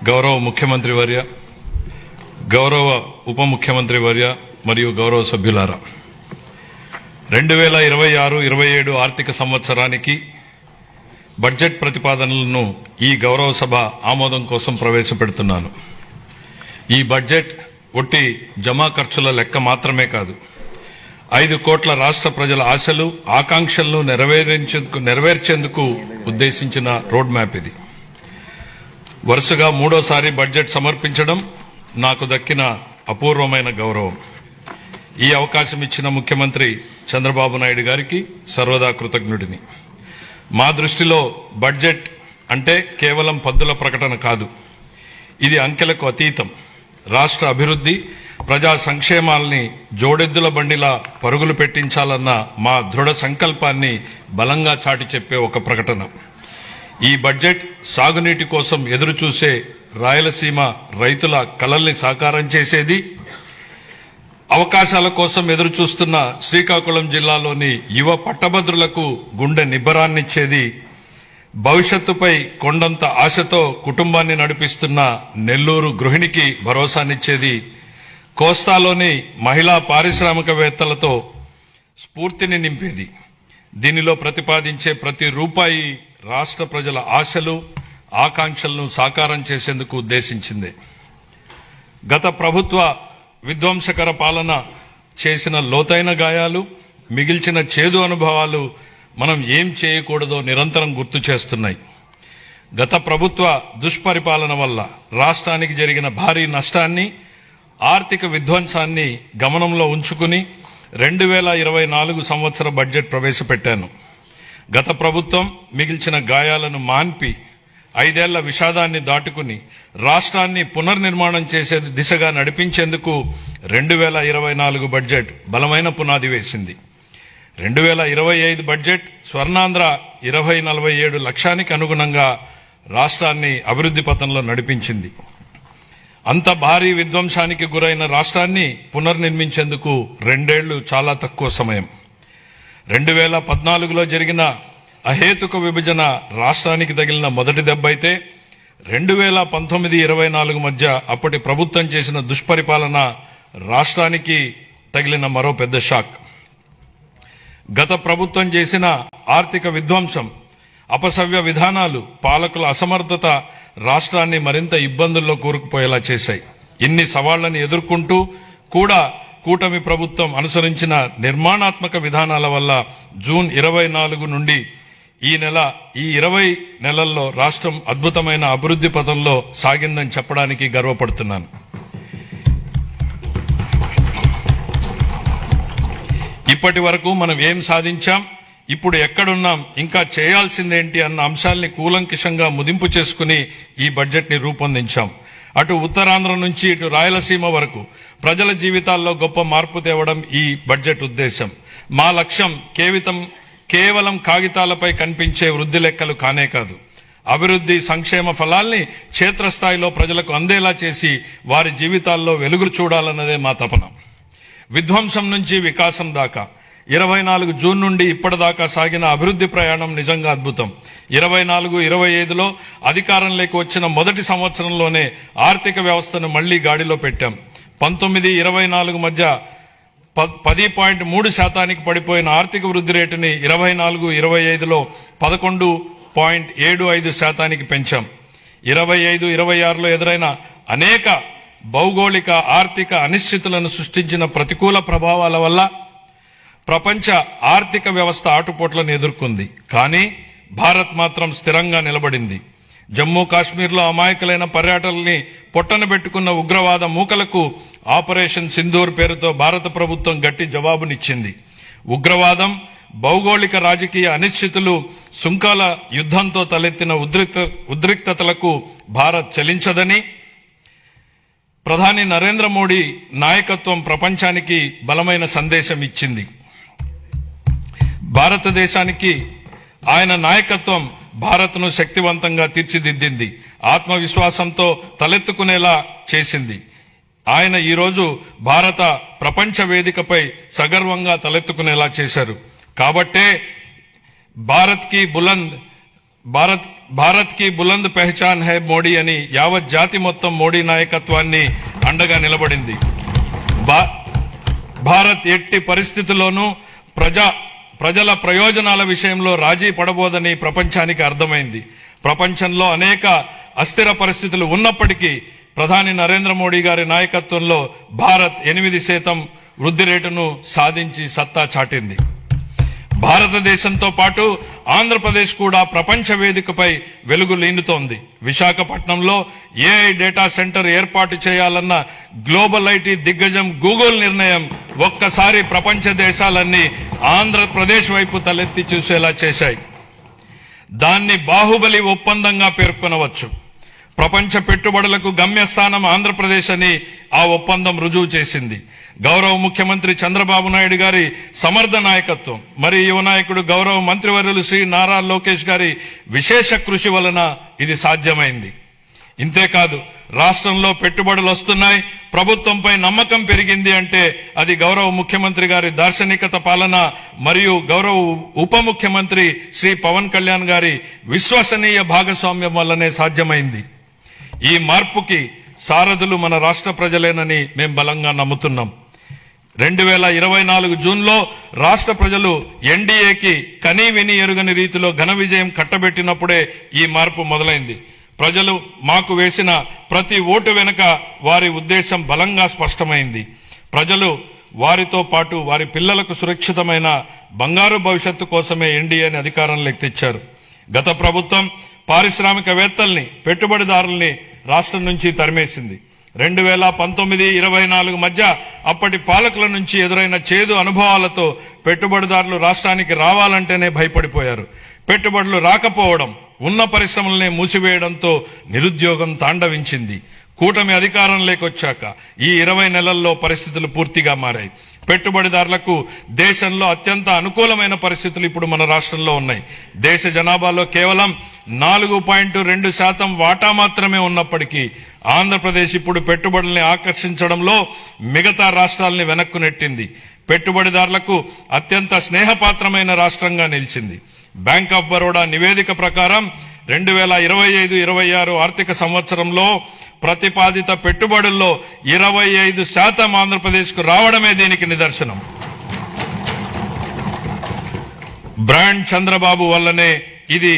గౌరవ ముఖ్యమంత్రి వర్య, గౌరవ ఉప ముఖ్యమంత్రి వర్య మరియు గౌరవ సభ్యులారా, 2026-27 ఆర్థిక సంవత్సరానికి బడ్జెట్ ప్రతిపాదనలను ఈ గౌరవ సభ ఆమోదం కోసం ప్రవేశపెడుతున్నాను. ఈ బడ్జెట్ ఒట్టి జమా ఖర్చుల లెక్క మాత్రమే కాదు, 5 కోట్ల రాష్ట్ర ప్రజల ఆశలు ఆకాంక్షలను నెరవేర్చేందుకు ఉద్దేశించిన రోడ్ మ్యాప్ ఇది. వరుసగా 3వ బడ్జెట్ సమర్పించడం నాకు దక్కిన అపూర్వమైన గౌరవం. ఈ అవకాశం ఇచ్చిన ముఖ్యమంత్రి చంద్రబాబు నాయుడు గారికి సర్వదా కృతజ్ఞుడిని. మా దృష్టిలో బడ్జెట్ అంటే కేవలం పద్దుల ప్రకటన కాదు, ఇది అంకెలకు అతీతం. రాష్ట్ర అభివృద్ధి, ప్రజా సంక్షేమాల్ని జోడెద్దుల బండిలా పరుగులు పెట్టించాలన్న మా దృఢ సంకల్పాన్ని బలంగా చాటి చెప్పే ఒక ప్రకటన. ఈ బడ్జెట్ సాగునీటి కోసం ఎదురుచూసే రాయలసీమ రైతుల కలల్ని సాకారం చేసేది, అవకాశాల కోసం ఎదురుచూస్తున్న శ్రీకాకుళం జిల్లాలోని యువ పట్టభద్రులకు గుండె నిబ్బరాన్నిచ్చేది, భవిష్యత్తుపై కొండంత ఆశతో కుటుంబాన్ని నడిపిస్తున్న నెల్లూరు గృహిణికి భరోసానిచ్చేది, కోస్తాలోని మహిళా పారిశ్రామికవేత్తలతో స్ఫూర్తిని నింపేది. దీనిలో ప్రతిపాదించే ప్రతి రూపాయి రాష్ట్ర ప్రజల ఆశలు ఆకాంక్షలను సాకారం చేసేందుకు ఉద్దేశించింది. గత ప్రభుత్వ విధ్వంసకర పాలన చేసిన లోతైన గాయాలు, మిగిల్చిన చేదు అనుభవాలు మనం ఏం చేయకూడదో నిరంతరం గుర్తు చేస్తున్నాయి. గత ప్రభుత్వ దుష్పరిపాలన వల్ల రాష్ట్రానికి జరిగిన భారీ నష్టాన్ని, ఆర్థిక విధ్వంసాన్ని గమనంలో ఉంచుకుని 2024 సంవత్సర బడ్జెట్ ప్రవేశపెట్టాను. గత ప్రభుత్వం మిగిల్చిన గాయాలను మాన్పి 5 ఏళ్ల విషాదాన్ని దాటుకుని రాష్ట్రాన్ని పునర్నిర్మాణం చేసే దిశగా నడిపించేందుకు 2024 బడ్జెట్ బలమైన పునాది వేసింది. 2025 బడ్జెట్ స్వర్ణాంధ్ర 2047 లక్ష్యానికి అనుగుణంగా రాష్ట్రాన్ని అభివృద్ధి పథంలో నడిపించింది. అంత భారీ విధ్వంసానికి గురైన రాష్ట్రాన్ని పునర్నిర్మించేందుకు 2 ఏళ్లు చాలా తక్కువ సమయం. 2014లో జరిగిన అహేతుక విభజన రాష్ట్రానికి తగిలిన మొదటి దెబ్బ అయితే 2019-24 మధ్య అప్పటి ప్రభుత్వం చేసిన దుష్పరిపాలన రాష్ట్రానికి తగిలిన మరో పెద్ద షాక్. గత ప్రభుత్వం చేసిన ఆర్థిక విధ్వంసం, అపసవ్య విధానాలు, పాలకుల అసమర్థత రాష్ట్రాన్ని మరింత ఇబ్బందుల్లో కూరుకుపోయేలా చేశాయి. ఇన్ని సవాళ్లను ఎదుర్కొంటూ కూడా కూటమి ప్రభుత్వం అనుసరించిన నిర్మాణాత్మక విధానాల వల్ల జూన్ 24 నుండి ఈ 20 నెలల్లో రాష్ట్రం అద్భుతమైన అభివృద్ధి పథంలో సాగిందని చెప్పడానికి గర్వపడుతున్నాను. ఇప్పటి వరకు మనం ఏం సాధించాం, ఇప్పుడు ఎక్కడున్నాం, ఇంకా చేయాల్సిందేంటి అన్న అంశాల్ని కూలంకిషంగా ముదింపు చేసుకుని ఈ బడ్జెట్ ని రూపొందించాం. అటు ఉత్తరాంధ్ర నుంచి ఇటు రాయలసీమ వరకు ప్రజల జీవితాల్లో గొప్ప మార్పు తేవడం ఈ బడ్జెట్ ఉద్దేశం. మా లక్ష్యం కేవలం కాగితాలపై కనిపించే వృద్ధి లెక్కలు కానే కాదు, అభివృద్ధి సంక్షేమ ఫలాల్ని క్షేత్రస్థాయిలో ప్రజలకు అందేలా చేసి వారి జీవితాల్లో వెలుగులు చూడాలన్నదే మా తపన. విధ్వంసం నుంచి వికాసం దాకా 24 జూన్ నుండి ఇప్పటిదాకా సాగిన అభివృద్ధి ప్రయాణం నిజంగా అద్భుతం. 24-25లో అధికారంలోకి వచ్చిన మొదటి సంవత్సరంలోనే ఆర్థిక వ్యవస్థను మళ్లీ గాడిలో పెట్టాం. 19-24 మధ్య 10.3% పడిపోయిన ఆర్థిక వృద్ధి రేటుని 24-25లో 11.75% పెంచాం. 25-26లో ఎదురైన అనేక భౌగోళిక ఆర్థిక అనిశ్చితులను సృష్టించిన ప్రతికూల ప్రభావాల వల్ల ప్రపంచ ఆర్థిక వ్యవస్థ ఆటుపోట్లను ఎదుర్కొంది. కానీ భారత్ మాత్రం స్థిరంగా నిలబడింది. జమ్మూ కాశ్మీర్లో అమాయకులైన పర్యాటకుల్ని పొట్టన పెట్టుకున్న ఉగ్రవాద మూకలకు ఆపరేషన్ సింధూర్ పేరుతో భారత ప్రభుత్వం గట్టి జవాబునిచ్చింది. ఉగ్రవాదం, భౌగోళిక రాజకీయ అనిశ్చితులు, సుంకాల యుద్ధంతో తలెత్తిన ఉద్రిక్తతలకు భారత్ చలించదని ప్రధాని నరేంద్ర మోడీ నాయకత్వం ప్రపంచానికి బలమైన సందేశం ఇచ్చింది. భారతదేశానికి ఆయన నాయకత్వం భారత్ను శక్తివంతంగా తీర్చిదిద్దింది, ఆత్మవిశ్వాసంతో తలెత్తుకునేలా చేసింది. ఆయన ఈరోజు భారత ప్రపంచ వేదికపై సగర్వంగా తలెత్తుకునేలా చేశారు. కాబట్టే భారత్ కి బులంద్ భారత్ కి బులంద్ పెహచాన్ హై మోడీ అని యావత్ జాతి మొత్తం మోడీ నాయకత్వాన్ని అండగా నిలబడింది. భారత్ ఎట్టి పరిస్థితుల్లోనూ ప్రజల ప్రయోజనాల విషయంలో రాజీ పడబోదని ప్రపంచానికి అర్థమైంది. ప్రపంచంలో అనేక అస్థిర పరిస్థితులు ఉన్నప్పటికీ ప్రధాని నరేంద్ర మోడీ గారి నాయకత్వంలో భారత్ 8% వృద్ధి రేటును సాధించి సత్తా చాటింది. భారతదేశంతో పాటు ఆంధ్రప్రదేశ్ కూడా ప్రపంచ వేదికపై వెలుగు లీనుతోంది. విశాఖపట్నంలో ఏఐ డేటా సెంటర్ ఏర్పాటు చేయాలన్న గ్లోబల్ ఐటీ దిగ్గజం గూగుల్ నిర్ణయం ఒక్కసారి ప్రపంచ దేశాలన్నీ ఆంధ్రప్రదేశ్ వైపు తలెత్తి చూసేలా చేశాయి. దాన్ని బాహుబలి ఒప్పందంగా పేర్కొనవచ్చు. ప్రపంచ పెట్టుబడులకు గమ్యస్థానం ఆంధ్రప్రదేశ్ అని ఆ ఒప్పందం రుజువు చేసింది. గౌరవ ముఖ్యమంత్రి చంద్రబాబు నాయుడు గారి సమర్థ నాయకత్వం, మరి యువ నాయకుడు గౌరవ మంత్రివర్యులు శ్రీ నారా లోకేష్ గారి విశేష కృషి వలన ఇది సాధ్యమైంది. ఇంతేకాదు, రాష్ట్రంలో పెట్టుబడులు వస్తున్నాయి, ప్రభుత్వంపై నమ్మకం పెరిగింది అంటే అది గౌరవ ముఖ్యమంత్రి గారి దార్శనికత పాలన మరియు గౌరవ ఉప ముఖ్యమంత్రి శ్రీ పవన్ కళ్యాణ్ గారి విశ్వసనీయ భాగస్వామ్యం వల్లనే సాధ్యమైంది. ఈ మార్పుకి సారథులు మన రాష్ట్ర ప్రజలేనని మేం బలంగా నమ్ముతున్నాం. 2024 జూన్లో రాష్ట్ర ప్రజలు ఎన్డీఏకి కనీ విని ఎరుగని రీతిలో ఘన విజయం కట్టబెట్టినప్పుడే ఈ మార్పు మొదలైంది. ప్రజలు మాకు వేసిన ప్రతి ఓటు వెనుక వారి ఉద్దేశం బలంగా స్పష్టమైంది. ప్రజలు వారితో పాటు వారి పిల్లలకు సురక్షితమైన బంగారు భవిష్యత్తు కోసమే ఎన్డీఏని అధికారంలోకి తెచ్చారు. గత ప్రభుత్వం పారిశ్రామికవేత్తల్ని, పెట్టుబడిదారుల్ని రాష్ట్రం నుంచి తరిమేసింది. 2019-24 మధ్య అప్పటి పాలకుల నుంచి ఎదురైన చేదు అనుభవాలతో పెట్టుబడిదారులు రాష్ట్రానికి రావాలంటేనే భయపడిపోయారు. పెట్టుబడులు రాకపోవడం, ఉన్న పరిశ్రమలనే మూసివేయడంతో నిరుద్యోగం తాండవించింది. కూటమి అధికారంలోకి వచ్చాక ఈ 20 నెలల్లో పరిస్థితులు పూర్తిగా మారాయి. పెట్టుబడిదారులకు దేశంలో అత్యంత అనుకూలమైన పరిస్థితులు ఇప్పుడు మన రాష్ట్రంలో ఉన్నాయి. దేశ జనాభాలో కేవలం 4.2% వాటా మాత్రమే ఉన్నప్పటికీ ఆంధ్రప్రదేశ్ ఇప్పుడు పెట్టుబడుల్ని ఆకర్షించడంలో మిగతా రాష్ట్రాలని వెనక్కు నెట్టింది. పెట్టుబడిదారులకు అత్యంత స్నేహపాత్రమైన రాష్ట్రంగా నిలిచింది. బ్యాంక్ ఆఫ్ బరోడా నివేదిక ప్రకారం 2025-26 ఆర్థిక సంవత్సరంలో ప్రతిపాదిత పెట్టుబడుల్లో 25% ఆంధ్రప్రదేశ్కు రావడమే దీనికి నిదర్శనం. బ్రాండ్ చంద్రబాబు వల్లనే ఇది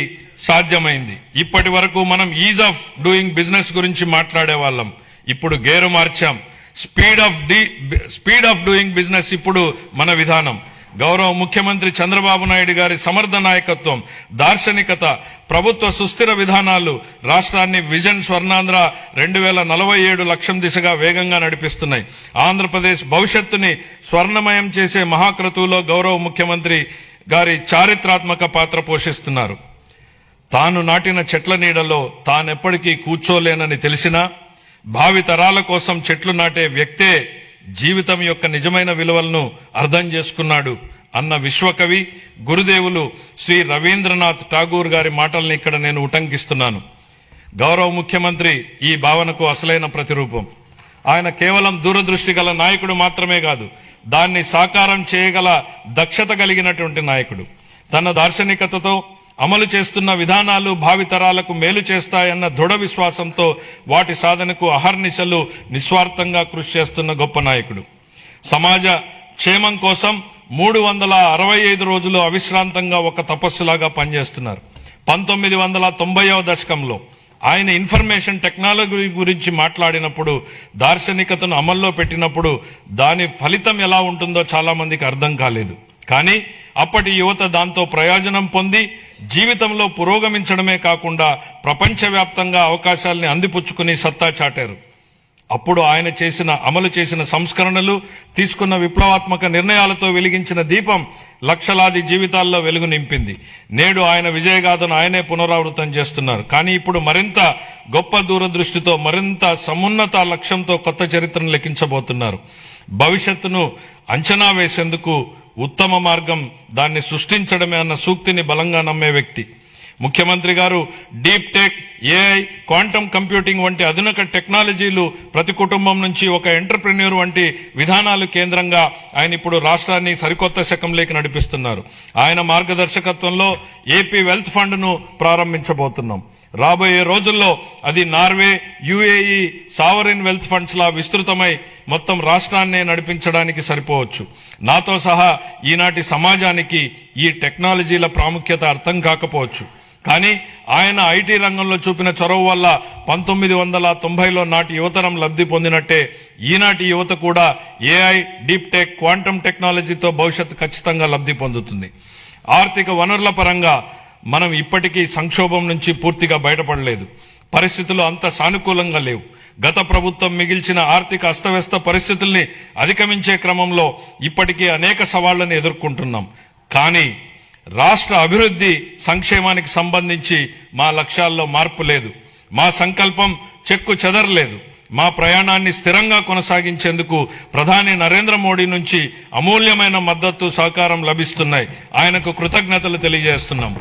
సాధ్యమైంది. ఇప్పటి వరకు మనం ఈజ్ ఆఫ్ డూయింగ్ బిజినెస్ గురించి మాట్లాడే వాళ్ళం, ఇప్పుడు గేరు మార్చాం. స్పీడ్ ఆఫ్ డూయింగ్ బిజినెస్ ఇప్పుడు మన విధానం. గౌరవ ముఖ్యమంత్రి చంద్రబాబు నాయుడు గారి సమర్థ నాయకత్వం, దార్శనికత, ప్రభుత్వ సుస్థిర విధానాలు రాష్ట్రాన్ని విజన్ స్వర్ణాంధ్ర 2047 లక్ష్యం దిశగా వేగంగా నడిపిస్తున్నాయి. ఆంధ్రప్రదేశ్ భవిష్యత్తుని స్వర్ణమయం చేసే మహాక్రతువులో గౌరవ ముఖ్యమంత్రి గారి చారిత్రాత్మక పాత్ర పోషిస్తున్నారు. తాను నాటిన చెట్ల నీడలో తానెప్పటికీ కూర్చోలేనని తెలిసినా భావి తరాల కోసం చెట్లు నాటే వ్యక్తే జీవితం యొక్క నిజమైన విలువలను అర్థం చేసుకున్నాడు అన్న విశ్వకవి గురుదేవులు శ్రీ రవీంద్రనాథ్ ఠాగూర్ గారి మాటల్ని ఇక్కడ నేను ఉటంకిస్తున్నాను. గౌరవ ముఖ్యమంత్రి ఈ భావనకు అసలైన ప్రతిరూపం. ఆయన కేవలం దూరదృష్టి గల నాయకుడు మాత్రమే కాదు, దాన్ని సాకారం చేయగల దక్షత కలిగినటువంటి నాయకుడు. తన దార్శనికతతో అమలు చేస్తున్న విధానాలు భావితరాలకు మేలు చేస్తాయన్న దృఢ విశ్వాసంతో వాటి సాధనకు అహర్నిశలు నిస్వార్థంగా కృషి చేస్తున్న గొప్ప నాయకుడు. సమాజ క్షేమం కోసం 365 రోజులు అవిశ్రాంతంగా ఒక తపస్సులాగా పనిచేస్తున్నారు. 1990వ దశకంలో ఆయన ఇన్ఫర్మేషన్ టెక్నాలజీ గురించి మాట్లాడినప్పుడు, దార్శనికతను అమల్లో పెట్టినప్పుడు దాని ఫలితం ఎలా ఉంటుందో చాలా మందికి అర్థం కాలేదు. కానీ అప్పటి యువత దాంతో ప్రయోజనం పొంది జీవితంలో పురోగమించడమే కాకుండా ప్రపంచవ్యాప్తంగా అవకాశాల్ని అందిపుచ్చుకుని సత్తా చాటారు. అప్పుడు ఆయన అమలు చేసిన సంస్కరణలు, తీసుకున్న విప్లవాత్మక నిర్ణయాలతో వెలిగించిన దీపం లక్షలాది జీవితాల్లో వెలుగు నింపింది. నేడు ఆయన విజయగాథను ఆయనే పునరావృతం చేస్తున్నారు. కానీ ఇప్పుడు మరింత గొప్ప దూరదృష్టితో, మరింత సమున్నత లక్ష్యంతో కొత్త చరిత్రను లిఖించబోతున్నారు. భవిష్యత్తును అంచనా వేసేందుకు ఉత్తమ మార్గం దాన్ని సృష్టించడమే అన్న సూక్తిని బలంగా నమ్మే వ్యక్తి. ముఖ్యమంత్రి గారు deep tech, AI, quantum computing వంటి అధునిక టెక్నాలజీలు ప్రతి కుటుంబం నుంచి ఒక ఎంటర్ప్రెన్యూర్ వంటి విధానాలు కేంద్రంగా ఆయన ఇప్పుడు రాష్ట్రాన్ని సరికొత్త శకంలోకి నడిపిస్తున్నారు. ఆయన మార్గదర్శకత్వంలో ఏపీ వెల్త్ ఫండ్ ను ప్రారంభించబోతున్నాం. రాబోయే రోజుల్లో అది Norway, UAE sovereign wealth funds లా విస్తృతమై మొత్తం రాష్ట్రాన్నే నడిపించడానికి సరిపోవచ్చు. నాతో సహా ఈనాటి సమాజానికి ఈ టెక్నాలజీల ప్రాముఖ్యత అర్థం కాకపోవచ్చు. కానీ ఆయన ఐటీ రంగంలో చూపిన చొరవ వల్ల 1990లో నాటి యువతరం లబ్ధి పొందినట్టే ఈనాటి యువత కూడా ఏఐ, డీప్ టెక్, క్వాంటమ్ టెక్నాలజీతో భవిష్యత్తు ఖచ్చితంగా లబ్ధి పొందుతుంది. ఆర్థిక వనరుల పరంగా మనం ఇప్పటికీ సంక్షోభం నుంచి పూర్తిగా బయటపడలేదు. పరిస్థితులు అంత సానుకూలంగా లేవు. గత ప్రభుత్వం మిగిల్చిన ఆర్థిక అస్తవ్యస్త పరిస్థితుల్ని అధిగమించే క్రమంలో ఇప్పటికీ అనేక సవాళ్లను ఎదుర్కొంటున్నాం. కానీ రాష్ట్ర అభివృద్ధి, సంక్షేమానికి సంబంధించి మా లక్ష్యాల్లో మార్పు లేదు. మా సంకల్పం చెక్కు చెదరలేదు. మా ప్రయాణాన్ని స్థిరంగా కొనసాగించేందుకు ప్రధాని నరేంద్ర మోడీ నుంచి అమూల్యమైన మద్దతు, సహకారం లభిస్తున్నాయి. ఆయనకు కృతజ్ఞతలు తెలియజేస్తున్నాం.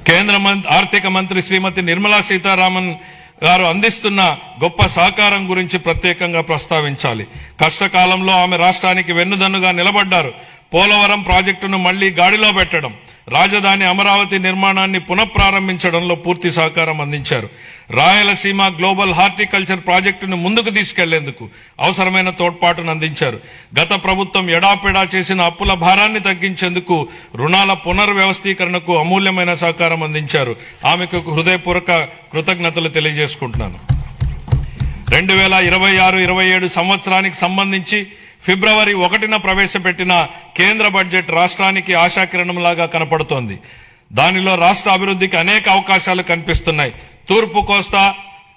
కేంద్ర ఆర్థిక మంత్రి శ్రీమతి నిర్మలా సీతారామన్ గారు అందిస్తున్న గొప్ప సహకారం గురించి ప్రత్యేకంగా ప్రస్తావించాలి. కష్టకాలంలో ఆమె రాష్ట్రానికి వెన్నుదన్నుగా నిలబడ్డారు. పోలవరం ప్రాజెక్టును మళ్లీ గాడిలో పెట్టడం, రాజధాని అమరావతి నిర్మాణాన్ని పునఃప్రారంభించడంలో పూర్తి సహకారం అందించారు. రాయలసీమ గ్లోబల్ హార్టికల్చర్ ప్రాజెక్టును ముందుకు తీసుకెళ్లేందుకు అవసరమైన తోడ్పాటును అందించారు. గత ప్రభుత్వం ఎడాపెడా చేసిన అప్పుల భారాన్ని తగ్గించేందుకు రుణాల పునర్వ్యవస్థీకరణకు అమూల్యమైన సహకారం అందించారు. ఆమెకు హృదయపూర్వక కృతజ్ఞతలు తెలియజేసుకుంటున్నాను. 2026-27 సంవత్సరానికి సంబంధించి ఫిబ్రవరి 1న ప్రవేశపెట్టిన కేంద్ర బడ్జెట్ రాష్ట్రానికి ఆశాకిరణంలాగా కనపడుతోంది. దానిలో రాష్ట్ర అభివృద్ధికి అనేక అవకాశాలు కనిపిస్తున్నాయి. తూర్పు కోస్తా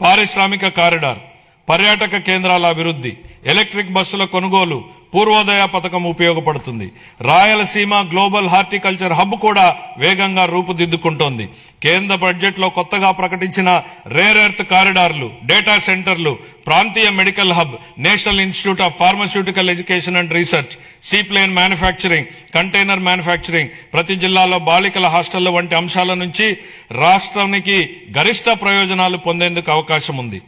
పారిశ్రామిక కారిడార్, పర్యాటక కేంద్రాల అభివృద్ధి, ఎలక్ట్రిక్ బస్సుల కొనుగోలు, పూర్వోదయ పథకం ఉపయోగపడుతుంది. రాయలసీమ గ్లోబల్ హార్టికల్చర్ హబ్ కూడా వేగంగా రూపుదిద్దుకుంటోంది. కేంద్ర బడ్జెట్ లో కొత్తగా ప్రకటించిన రేర్ ఎర్త్ కారిడార్లు, డేటా సెంటర్లు, ప్రాంతీయ medical hub, national institute of pharmaceutical education and research, seaplane manufacturing, container manufacturing, ప్రతి జిల్లాలో బాలికల హాస్టళ్ల వంటి అంశాల నుంచి రాష్ట్రానికి గరిష్ట ప్రయోజనాలు పొందేందుకు అవకాశం ఉంది.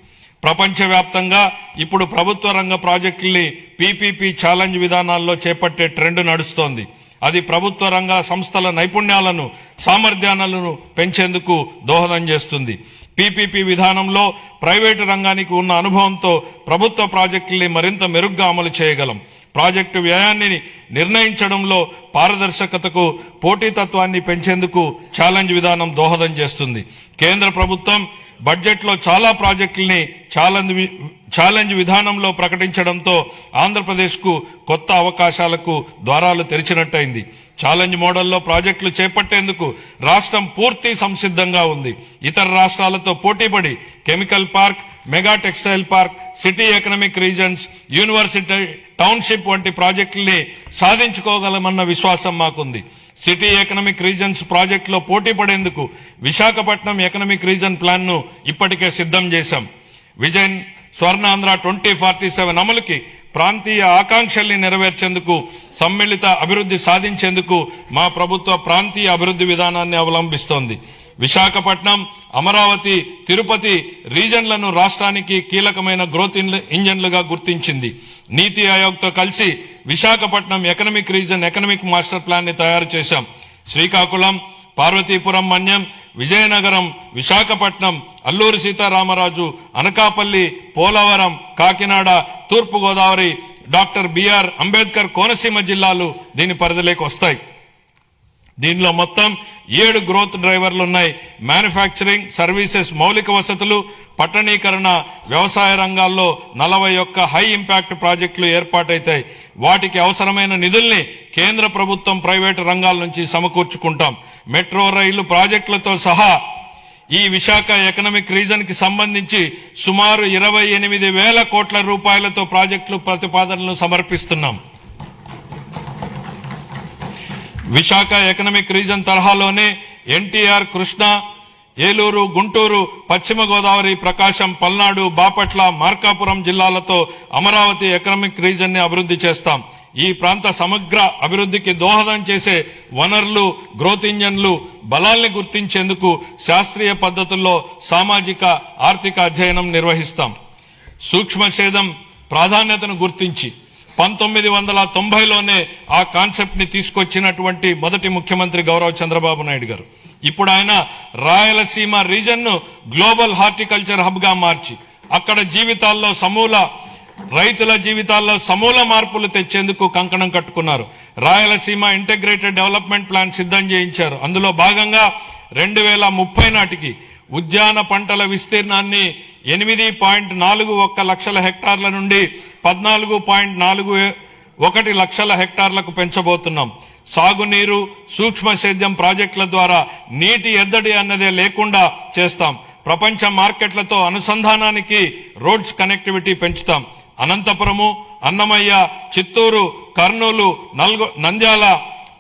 ప్రపంచవ్యాప్తంగా ఇప్పుడు ప్రభుత్వ రంగ ప్రాజెక్టుల్ని పీపీపీ ఛాలెంజ్ విధానాల్లో చేపట్టే ట్రెండ్ నడుస్తోంది. అది ప్రభుత్వ రంగ సంస్థల నైపుణ్యాలను, సామర్థ్యాలను పెంచేందుకు దోహదం చేస్తుంది. పీపీపీ విధానంలో ప్రైవేటు రంగానికి ఉన్న అనుభవంతో ప్రభుత్వ ప్రాజెక్టుల్ని మరింత మెరుగ్గా అమలు చేయగలం. ప్రాజెక్టు వ్యయాన్ని నిర్ణయించడంలో పారదర్శకతకు, పోటీతత్వాన్ని పెంచేందుకు ఛాలెంజ్ విధానం దోహదం చేస్తుంది. కేంద్ర ప్రభుత్వం బడ్జెట్ లో చాలా ప్రాజెక్టుల్ని ఛాలెంజ్ విధానంలో ప్రకటించడంతో ఆంధ్రప్రదేశ్ కు కొత్త అవకాశాలకు ద్వారాలు తెరిచినట్టయింది. ఛాలెంజ్ మోడల్లో ప్రాజెక్టులు చేపట్టేందుకు రాష్ట్రం పూర్తి సంసిద్ధంగా ఉంది. ఇతర రాష్ట్రాలతో పోటీపడి chemical park, mega textile park, city economic reasons, university township వంటి ప్రాజెక్టుల్ని సాధించుకోగలమన్న విశ్వాసం మాకుంది. సిటీ ఎకనామిక్ రీజన్స్ ప్రాజెక్టులో పోటీ పడేందుకు విశాఖపట్నం ఎకనామిక్ రీజన్ ప్లాన్ ను ఇప్పటికే సిద్ధం చేశాం. విజన్ స్వర్ణాంధ్ర 2047 అమలుకి, ప్రాంతీయ ఆకాంక్షల్ని నెరవేర్చేందుకు, సమ్మిళిత అభివృద్ధి సాధించేందుకు మా ప్రభుత్వ ప్రాంతీయ అభివృద్ధి విధానాన్ని అవలంబిస్తోంది. విశాఖపట్నం, అమరావతి, తిరుపతి రీజన్లను రాష్ట్రానికి కీలకమైన గ్రోత్ ఇంజన్లుగా గుర్తించింది. నీతి ఆయోగ్ తో కలిసి Visakhapatnam economic reason economic master plan ని తయారు చేశాం. శ్రీకాకుళం, పార్వతీపురం మన్యం, విజయనగరం, విశాఖపట్నం, అల్లూరి సీతారామరాజు, అనకాపల్లి, పోలవరం, కాకినాడ, తూర్పుగోదావరి, డాక్టర్ బిఆర్ అంబేద్కర్ కోనసీమ జిల్లాలు దీని పరిధిలోకి వస్తాయి. దీనిలో మొత్తం 7 గ్రోత్ డ్రైవర్లున్నాయి. మ్యానుఫ్యాక్చరింగ్, సర్వీసెస్, మౌలిక వసతులు, పట్టణీకరణ, వ్యవసాయ రంగాల్లో 41 హై ఇంపాక్ట్ ప్రాజెక్టులు ఏర్పాటైతాయి. వాటికి అవసరమైన నిధుల్ని కేంద్ర ప్రభుత్వం, ప్రైవేటు రంగాల నుంచి సమకూర్చుకుంటాం. మెట్రో రైలు ప్రాజెక్టులతో సహా ఈ విశాఖ ఎకనామిక్ రీజన్ కి సంబంధించి సుమారు 28,000 కోట్ల రూపాయలతో ప్రాజెక్టులు ప్రతిపాదనలు సమర్పిస్తున్నాం. విశాఖ ఎకనామిక్ రీజన్ తరహాలోనే ఎన్టీఆర్, కృష్ణా, ఏలూరు, గుంటూరు, పశ్చిమ గోదావరి, ప్రకాశం, పల్నాడు, బాపట్ల, మార్కాపురం జిల్లాలతో అమరావతి ఎకనామిక్ రీజన్ ని అభివృద్ధి చేస్తాం. ఈ ప్రాంత సమగ్ర అభివృద్ధికి దోహదం చేసే వనరులు, గ్రోత్ ఇంజన్లు, బలాల్ని గుర్తించేందుకు శాస్త్రీయ పద్ధతుల్లో సామాజిక ఆర్థిక అధ్యయనం నిర్వహిస్తాం. సూక్ష్మ సేద్యం ప్రాధాన్యతను గుర్తించి 1990లోనే ఆ కాన్సెప్ట్ ని తీసుకొచ్చినటువంటి మొదటి ముఖ్యమంత్రి గౌరవ చంద్రబాబు నాయుడు గారు. ఇప్పుడు ఆయన రాయలసీమ రీజన్ ను గ్లోబల్ హార్టికల్చర్ హబ్ గా మార్చి అక్కడ రైతుల జీవితాల్లో సమూల మార్పులు తెచ్చేందుకు కంకణం కట్టుకున్నారు. రాయలసీమ ఇంటిగ్రేటెడ్ డెవలప్మెంట్ ప్లాన్ సిద్ధం చేయించారు. అందులో భాగంగా 2030 నాటికి ఉద్యాన పంటల విస్తీర్ణాన్ని 8.41 లక్షల హెక్టార్ల నుండి 14.41 లక్షల హెక్టార్లకు పెంచబోతున్నాం. సాగునీరు, సూక్ష్మ సేద్యం ప్రాజెక్టుల ద్వారా నీటి ఎద్దడి అన్నదే లేకుండా చేస్తాం. ప్రపంచ మార్కెట్లతో అనుసంధానానికి రోడ్స్ కనెక్టివిటీ పెంచుతాం. అనంతపురము, అన్నమయ్య, చిత్తూరు, కర్నూలు, నంద్యాల,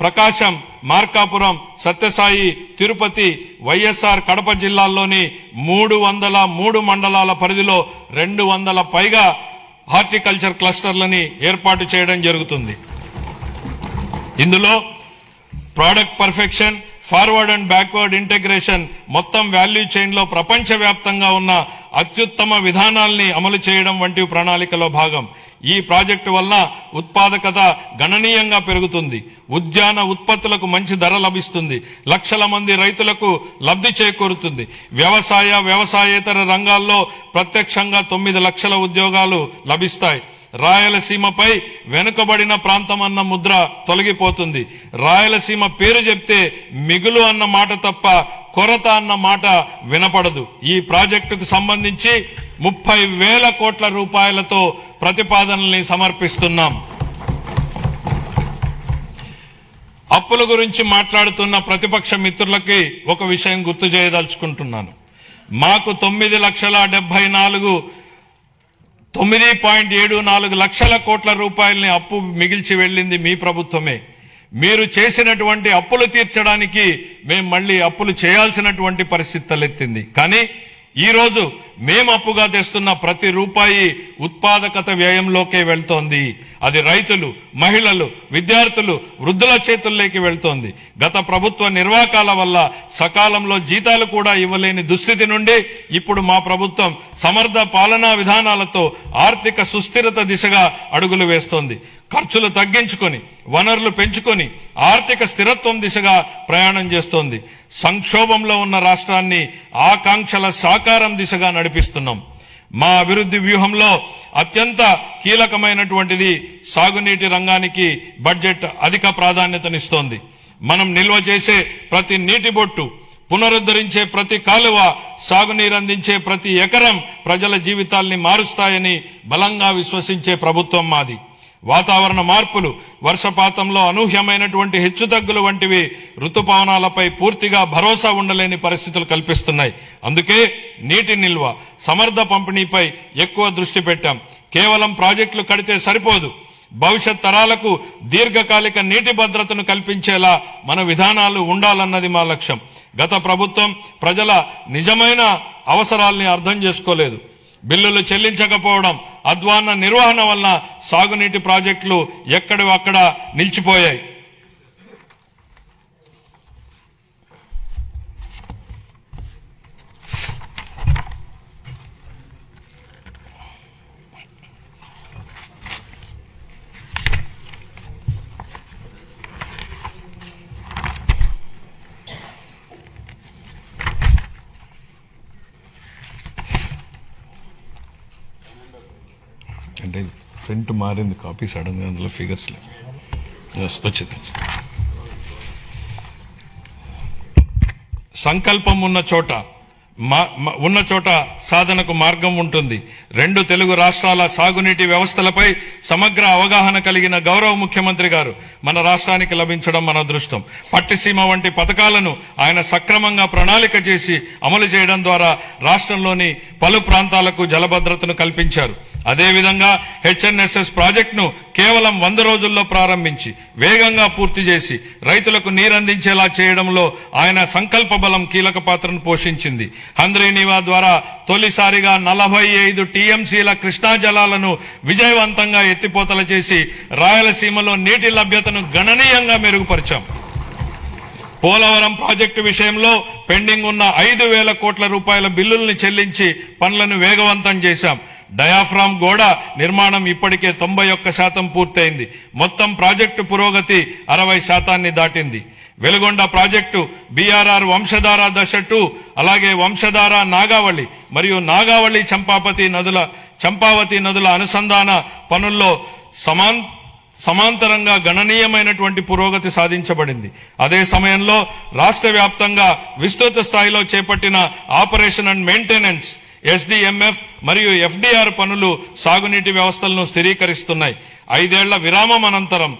ప్రకాశం, మార్కాపురం, సత్యసాయి, తిరుపతి, వైఎస్ఆర్ కడప జిల్లాల్లోని 303 మండలాల పరిధిలో 200 పైగా హార్టికల్చర్ క్లస్టర్లని ఏర్పాటు చేయడం జరుగుతుంది. ఇందులో product perfection, forward and backward integration, మొత్తం వాల్యూ చైన్ లో ప్రపంచవ్యాప్తంగా ఉన్న అత్యుత్తమ విధానాల్ని అమలు చేయడం వంటి ప్రణాళికలో భాగం. ఈ ప్రాజెక్టు వల్ల ఉత్పాదకత గణనీయంగా పెరుగుతుంది. ఉద్యాన ఉత్పత్తులకు మంచి ధర లభిస్తుంది. లక్షల మంది రైతులకు లబ్ధి చేకూరుతుంది. వ్యవసాయేతర రంగాల్లో ప్రత్యక్షంగా 9 లక్షల ఉద్యోగాలు లభిస్తాయి. రాయలసీమపై వెనుకబడిన ప్రాంతం అన్న ముద్ర తొలగిపోతుంది. రాయలసీమ పేరు చెప్తే మిగులు అన్న మాట తప్ప కొరత అన్న మాట వినపడదు. ఈ ప్రాజెక్టుకు సంబంధించి 30,000 కోట్ల రూపాయలతో ప్రతిపాదనల్ని సమర్పిస్తున్నాం. అప్పుల గురించి మాట్లాడుతున్న ప్రతిపక్ష మిత్రులకి ఒక విషయం గుర్తు చేయదలుచుకుంటున్నాను. మాకు 9.74 లక్షల కోట్ల రూపాయలని అప్పు మిగిల్చి వెళ్లింది మీ ప్రభుత్వమే. మీరు చేసినటువంటి అప్పులు తీర్చడానికి మేము మళ్లీ అప్పులు చేయాల్సినటువంటి పరిస్థితి తలెత్తింది. కానీ ఈ రోజు మేము అప్పుగా తెస్తున్న ప్రతి రూపాయి ఉత్పాదకత వ్యయంలోకే వెళ్తోంది. అది రైతులు, మహిళలు, విద్యార్థులు, వృద్ధుల చేతుల్లోకి వెళ్తోంది. గత ప్రభుత్వ నిర్వాకాల వల్ల సకాలంలో జీతాలు కూడా ఇవ్వలేని దుస్థితి నుండి ఇప్పుడు మా ప్రభుత్వం సమర్థ పాలనా విధానాలతో ఆర్థిక సుస్థిరత దిశగా అడుగులు వేస్తోంది. ఖర్చులు తగ్గించుకొని, వనరులు పెంచుకొని ఆర్థిక స్థిరత్వం దిశగా ప్రయాణం చేస్తోంది. సంక్షోభంలో ఉన్న రాష్ట్రాన్ని ఆకాంక్షల సాకారం దిశగా నడిపిస్తున్నాం. మా అభివృద్ధి వ్యూహంలో అత్యంత కీలకమైనటువంటిది సాగునీటి రంగానికి బడ్జెట్ అధిక ప్రాధాన్యతనిస్తోంది. మనం నిల్వ చేసే ప్రతి నీటి బొట్టు, పునరుద్ధరించే ప్రతి కాలువ, సాగునీరందించే ప్రతి ఎకరం ప్రజల జీవితాల్ని మారుస్తాయని బలంగా విశ్వసించే ప్రభుత్వం మాది. వాతావరణ మార్పులు, వర్షపాతంలో అనూహ్యమైనటువంటి హెచ్చుతగ్గులు వంటివి రుతుపవనాలపై పూర్తిగా భరోసా ఉండలేని పరిస్థితులు కల్పిస్తున్నాయి. అందుకే నీటి నిల్వ, సమర్థ పంపిణీపై ఎక్కువ దృష్టి పెట్టాం. కేవలం ప్రాజెక్టులు కడితే సరిపోదు. భవిష్యత్ తరాలకు దీర్ఘకాలిక నీటి భద్రతను కల్పించేలా మన విధానాలు ఉండాలన్నది మా లక్ష్యం. గత ప్రభుత్వం ప్రజల నిజమైన అవసరాల్ని అర్థం చేసుకోలేదు. బిల్లులు చెల్లించకపోవడం, అధ్వాన్న నిర్వహణ వలన సాగునీటి ప్రాజెక్టులు ఎక్కడివక్కడ నిలిచిపోయాయి. అంటే ప్రింట్ మారింది, కాపీ సడన్ గా అందులో ఫిగర్స్ వచ్చింది. సంకల్పం ఉన్న చోట సాధనకు మార్గం ఉంటుంది. 2 తెలుగు రాష్ట్రాల సాగునీటి వ్యవస్థలపై సమగ్ర అవగాహన కలిగిన గౌరవ ముఖ్యమంత్రి గారు మన రాష్ట్రానికి లభించడం మన అదృష్టం. పట్టిసీమ వంటి పథకాలను ఆయన సక్రమంగా ప్రణాళిక చేసి అమలు చేయడం ద్వారా రాష్ట్రంలోని పలు ప్రాంతాలకు జలభద్రతను కల్పించారు. అదేవిధంగా హెచ్ఎన్ఎస్ఎస్ ప్రాజెక్టును కేవలం 100 రోజుల్లో ప్రారంభించి వేగంగా పూర్తి చేసి రైతులకు నీరందించేలా చేయడంలో ఆయన సంకల్ప బలం కీలక పాత్రను పోషించింది. హంద్రీనీవా ద్వారా తొలిసారిగా 45 టీఎంసీల కృష్ణా జలాలను విజయవంతంగా ఎత్తిపోతల చేసి రాయలసీమలో నీటి లభ్యతను గణనీయంగా మెరుగుపరిచాం. పోలవరం ప్రాజెక్టు విషయంలో పెండింగ్ ఉన్న 5,000 కోట్ల రూపాయల బిల్లుల్ని చెల్లించి పనులను వేగవంతం చేశాం. డయాఫ్రామ్ గోడ నిర్మాణం ఇప్పటికే 91% పూర్తయింది. మొత్తం ప్రాజెక్టు పురోగతి 60% దాటింది. వెలుగొండ ప్రాజెక్టు బీఆర్ఆర్ వంశధార దశ 2, అలాగే వంశధార నాగావళి మరియు నాగావళి చంపావతి నదుల అనుసంధాన పనుల్లో సమాంతరంగా గణనీయమైనటువంటి పురోగతి సాధించబడింది. అదే సమయంలో రాష్ట్ర వ్యాప్తంగా విస్తృత స్థాయిలో చేపట్టిన ఆపరేషన్ అండ్ మెయింటెనెన్స్ ఎస్డిఎంఎఫ్ మరియు ఎఫ్డిఆర్ పనులు సాగునీటి వ్యవస్థలను స్థిరీకరిస్తున్నాయి. 5 ఏళ్ల విరామం అనంతరం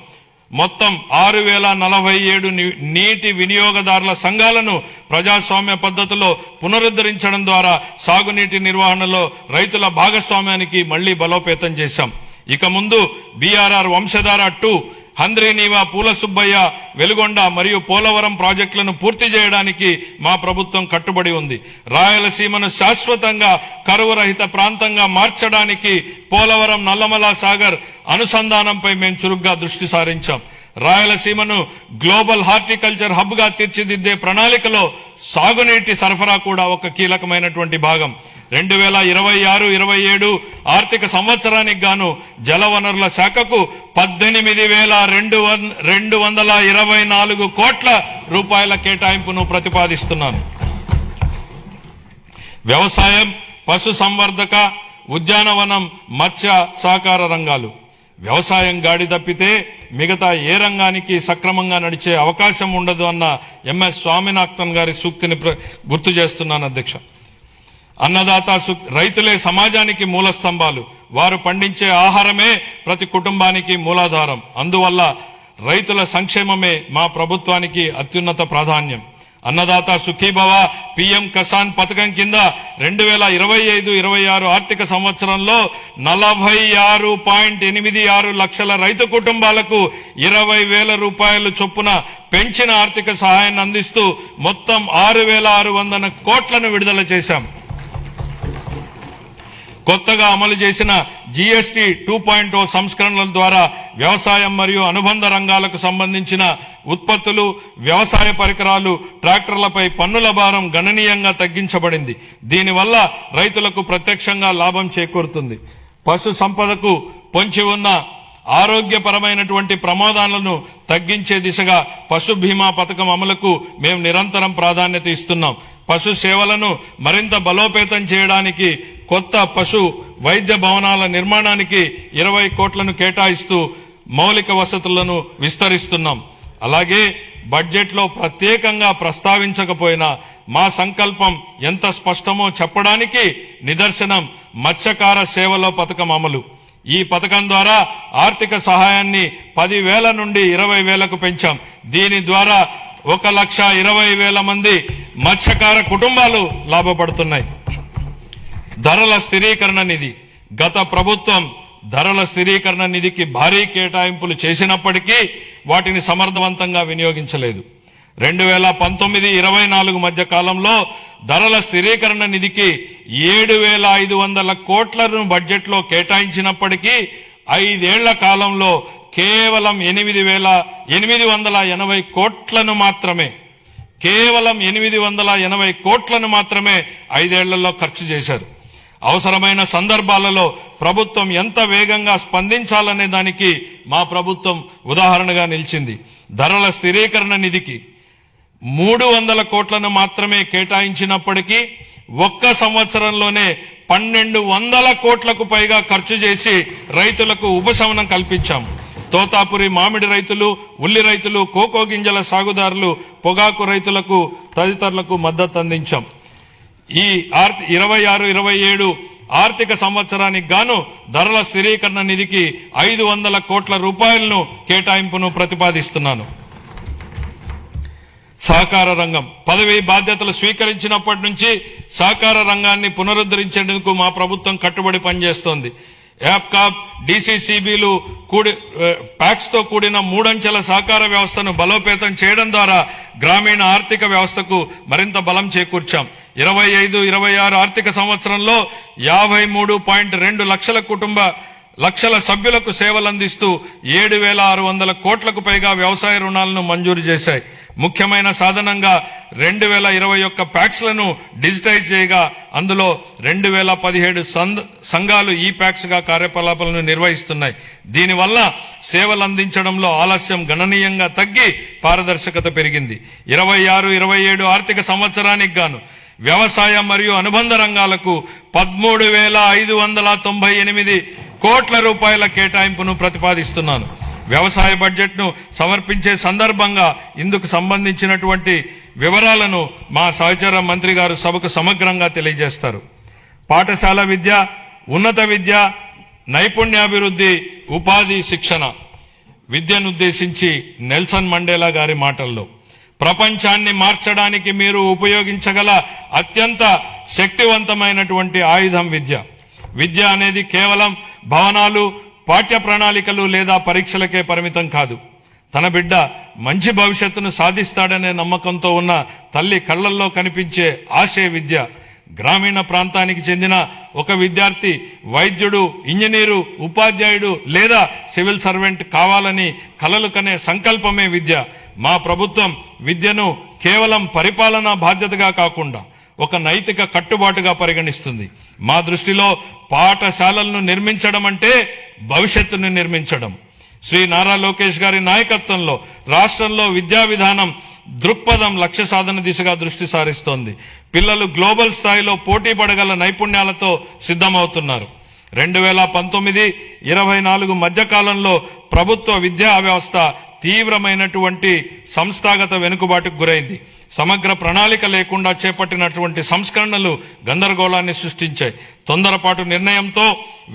మొత్తం 6,047 నీటి వినియోగదారుల సంఘాలను ప్రజాస్వామ్య పద్ధతిలో పునరుద్ధరించడం ద్వారా సాగునీటి నిర్వహణలో రైతుల భాగస్వామ్యానికి మళ్లీ బలోపేతం చేశాం. ఇక ముందు బీఆర్ఆర్ వంశధార 2, హంద్రీనీవా, పూల సుబ్బయ్య, వెలుగొండ మరియు పోలవరం ప్రాజెక్టులను పూర్తి చేయడానికి మా ప్రభుత్వం కట్టుబడి ఉంది. రాయలసీమను శాశ్వతంగా కరువు రహిత ప్రాంతంగా మార్చడానికి పోలవరం నల్లమల సాగర్ అనుసంధానంపై మేము చురుగ్గా దృష్టి సారించాం. రాయలసీమను గ్లోబల్ హార్టికల్చర్ హబ్ గా తీర్చిదిద్దే ప్రణాళికలో సాగునీటి సరఫరా కూడా ఒక కీలకమైనటువంటి భాగం. 2026-27 ఆర్థిక సంవత్సరానికి గాను జలవనరుల శాఖకు 18,224 కోట్ల రూపాయల కేటాయింపును ప్రతిపాదిస్తున్నాను. వ్యవసాయం, పశు సంవర్ధక, ఉద్యానవనం, మత్స్య సహకార రంగాలు. వ్యవసాయం గాడి తప్పితే మిగతా ఏ రంగానికి సక్రమంగా నడిచే అవకాశం ఉండదు అన్న ఎంఎస్ స్వామినాథన్ గారి సూక్తిని గుర్తు చేస్తున్నాను అధ్యక్ష. అన్నదాత రైతులే సమాజానికి మూల స్తంభాలు. వారు పండించే ఆహారమే ప్రతి కుటుంబానికి మూలాధారం. అందువల్ల రైతుల సంక్షేమమే మా ప్రభుత్వానికి అత్యున్నత ప్రాధాన్యం. అన్నదాత సుఖీభవ పీఎం కిసాన్ పథకం కింద 2025-26 ఆర్థిక సంవత్సరంలో 46.86 లక్షల రైతు కుటుంబాలకు 20,000 రూపాయలు చొప్పున పెంచిన ఆర్థిక సహాయాన్ని అందిస్తూ మొత్తం 6,600 కోట్లను విడుదల చేశాం. కొత్తగా అమలు చేసిన జీఎస్టీ 2.0 సంస్కరణల ద్వారా వ్యవసాయం మరియు అనుబంధ రంగాలకు సంబంధించిన ఉత్పత్తులు, వ్యవసాయ పరికరాలు, ట్రాక్టర్లపై పన్నుల భారం గణనీయంగా తగ్గించబడింది. దీనివల్ల రైతులకు ప్రత్యక్షంగా లాభం చేకూరుతుంది. పశు సంపదకు పొంచి ఉన్న ఆరోగ్యపరమైనటువంటి ప్రమాదాలను తగ్గించే దిశగా పశు బీమా పథకం అమలుకు మేము నిరంతరం ప్రాధాన్యత ఇస్తున్నాం. పశు సేవలను మరింత బలోపేతం చేయడానికి కొత్త పశు వైద్య భవనాల నిర్మాణానికి 20 కోట్లను కేటాయిస్తూ మౌలిక వసతులను విస్తరిస్తున్నాం. అలాగే బడ్జెట్లో ప్రత్యేకంగా ప్రస్తావించకపోయినా మా సంకల్పం ఎంత స్పష్టమో చెప్పడానికి నిదర్శనం మత్స్యకార సేవలో పథకం అమలు. ఈ పథకం ద్వారా ఆర్థిక సహాయాన్ని 10,000 నుండి 20,000కు పెంచాం. దీని ద్వారా 1,20,000 మంది మత్స్యకార కుటుంబాలు లాభపడుతున్నాయి. ధరల స్థిరీకరణ నిధి. గత ప్రభుత్వం ధరల స్థిరీకరణ నిధికి భారీ కేటాయింపులు చేసినప్పటికీ వాటిని సమర్థవంతంగా వినియోగించలేదు. 2019-24 మధ్య కాలంలో ధరల స్థిరీకరణ నిధికి 7,500 కోట్లను బడ్జెట్లో కేటాయించినప్పటికీ 5 ఏళ్ల కాలంలో కేవలం 8,880 కోట్లను మాత్రమే కేవలం 880 కోట్లను మాత్రమే 5 ఏళ్లలో ఖర్చు చేశారు. అవసరమైన సందర్భాలలో ప్రభుత్వం ఎంత వేగంగా స్పందించాలనే దానికి మా ప్రభుత్వం ఉదాహరణగా నిలిచింది. ధరల స్థిరీకరణ నిధికి 300 కోట్లను మాత్రమే కేటాయించినప్పటికీ ఒక్క సంవత్సరంలోనే 1,200 కోట్లకు పైగా ఖర్చు చేసి రైతులకు ఉపశమనం కల్పించాం. తోతాపురి మామిడి రైతులు, ఉల్లి రైతులు, కోకో గింజల సాగుదారులు, పొగాకు రైతులకు తదితరులకు మద్దతు అందించాం. ఈ 26-27 ఆర్థిక సంవత్సరానికి గాను ధరల స్థిరీకరణ నిధికి 500 కోట్ల రూపాయలను కేటాయింపును ప్రతిపాదిస్తున్నాను. సహకార రంగం. పదవి బాధ్యతలు స్వీకరించినప్పటి నుంచి సహకార రంగాన్ని పునరుద్ధరించేందుకు మా ప్రభుత్వం కట్టుబడి పనిచేస్తోంది. యాప్కాప్, డీసీసీబీలు ప్యాక్స్ తో కూడిన మూడంచెల సహకార వ్యవస్థను బలోపేతం చేయడం ద్వారా గ్రామీణ ఆర్థిక వ్యవస్థకు మరింత బలం చేకూర్చాం. 25-26 ఆర్థిక సంవత్సరంలో 53.2 లక్షల సభ్యులకు సేవలందిస్తూ 7,600 కోట్లకు పైగా వ్యవసాయ రుణాలను మంజూరు చేశాయి. ముఖ్యమైన సాధనంగా 2021 ప్యాక్స్ లను డిజిటైజ్ చేయగా అందులో 2017 సంఘాలు ఈ ప్యాక్స్ గా కార్యకలాపాలను నిర్వహిస్తున్నాయి. దీనివల్ల సేవలు అందించడంలో ఆలస్యం గణనీయంగా తగ్గి పారదర్శకత పెరిగింది. 26-27 ఆర్థిక సంవత్సరానికి గాను వ్యవసాయ మరియు అనుబంధ రంగాలకు 13,598 కోట్ల రూపాయల కేటాయింపును ప్రతిపాదిస్తున్నాను. వ్యవసాయ బడ్జెట్ ను సమర్పించే సందర్భంగా ఇందుకు సంబంధించినటువంటి వివరాలను మా సహచర మంత్రి గారు సభకు సమగ్రంగా తెలియజేస్తారు. పాఠశాల విద్య, ఉన్నత విద్య, నైపుణ్యాభివృద్ధి, ఉపాధి శిక్షణ విద్యనుద్దేశించి నెల్సన్ మండేలా గారి మాటల్లో, ప్రపంచాన్ని మార్చడానికి మీరు ఉపయోగించగల అత్యంత శక్తివంతమైనటువంటి ఆయుధం విద్య. విద్య అనేది కేవలం భవనాలు, పాఠ్య ప్రణాళికలు లేదా పరీక్షలకే పరిమితం కాదు. తన బిడ్డ మంచి భవిష్యత్తును సాధిస్తాడనే నమ్మకంతో ఉన్న తల్లి కళ్లల్లో కనిపించే ఆశే విద్య. గ్రామీణ ప్రాంతానికి చెందిన ఒక విద్యార్థి వైద్యుడు, ఇంజనీరు, ఉపాధ్యాయుడు లేదా సివిల్ సర్వెంట్ కావాలని కలలు కనే సంకల్పమే విద్య. మా ప్రభుత్వం విద్యను కేవలం పరిపాలనా బాధ్యతగా కాకుండా ఒక నైతిక కట్టుబాటుగా పరిగణిస్తుంది. మా దృష్టిలో పాఠశాలలను నిర్మించడం అంటే భవిష్యత్తును నిర్మించడం. శ్రీ నారా లోకేష్ గారి నాయకత్వంలో రాష్ట్రంలో విద్యా విధానం దృక్పథం లక్ష్య సాధన దిశగా దృష్టి సారిస్తోంది. పిల్లలు గ్లోబల్ స్థాయిలో పోటీ పడగల నైపుణ్యాలతో సిద్ధమవుతున్నారు. 2019-24 మధ్యకాలంలో ప్రభుత్వ విద్యా వ్యవస్థ తీవ్రమైనటువంటి సంస్థాగత వెనుకబాటుకు గురైంది. సమగ్ర ప్రణాళిక లేకుండా చేపట్టినటువంటి సంస్కరణలు గందరగోళాన్ని సృష్టించాయి. తొందరపాటు నిర్ణయంతో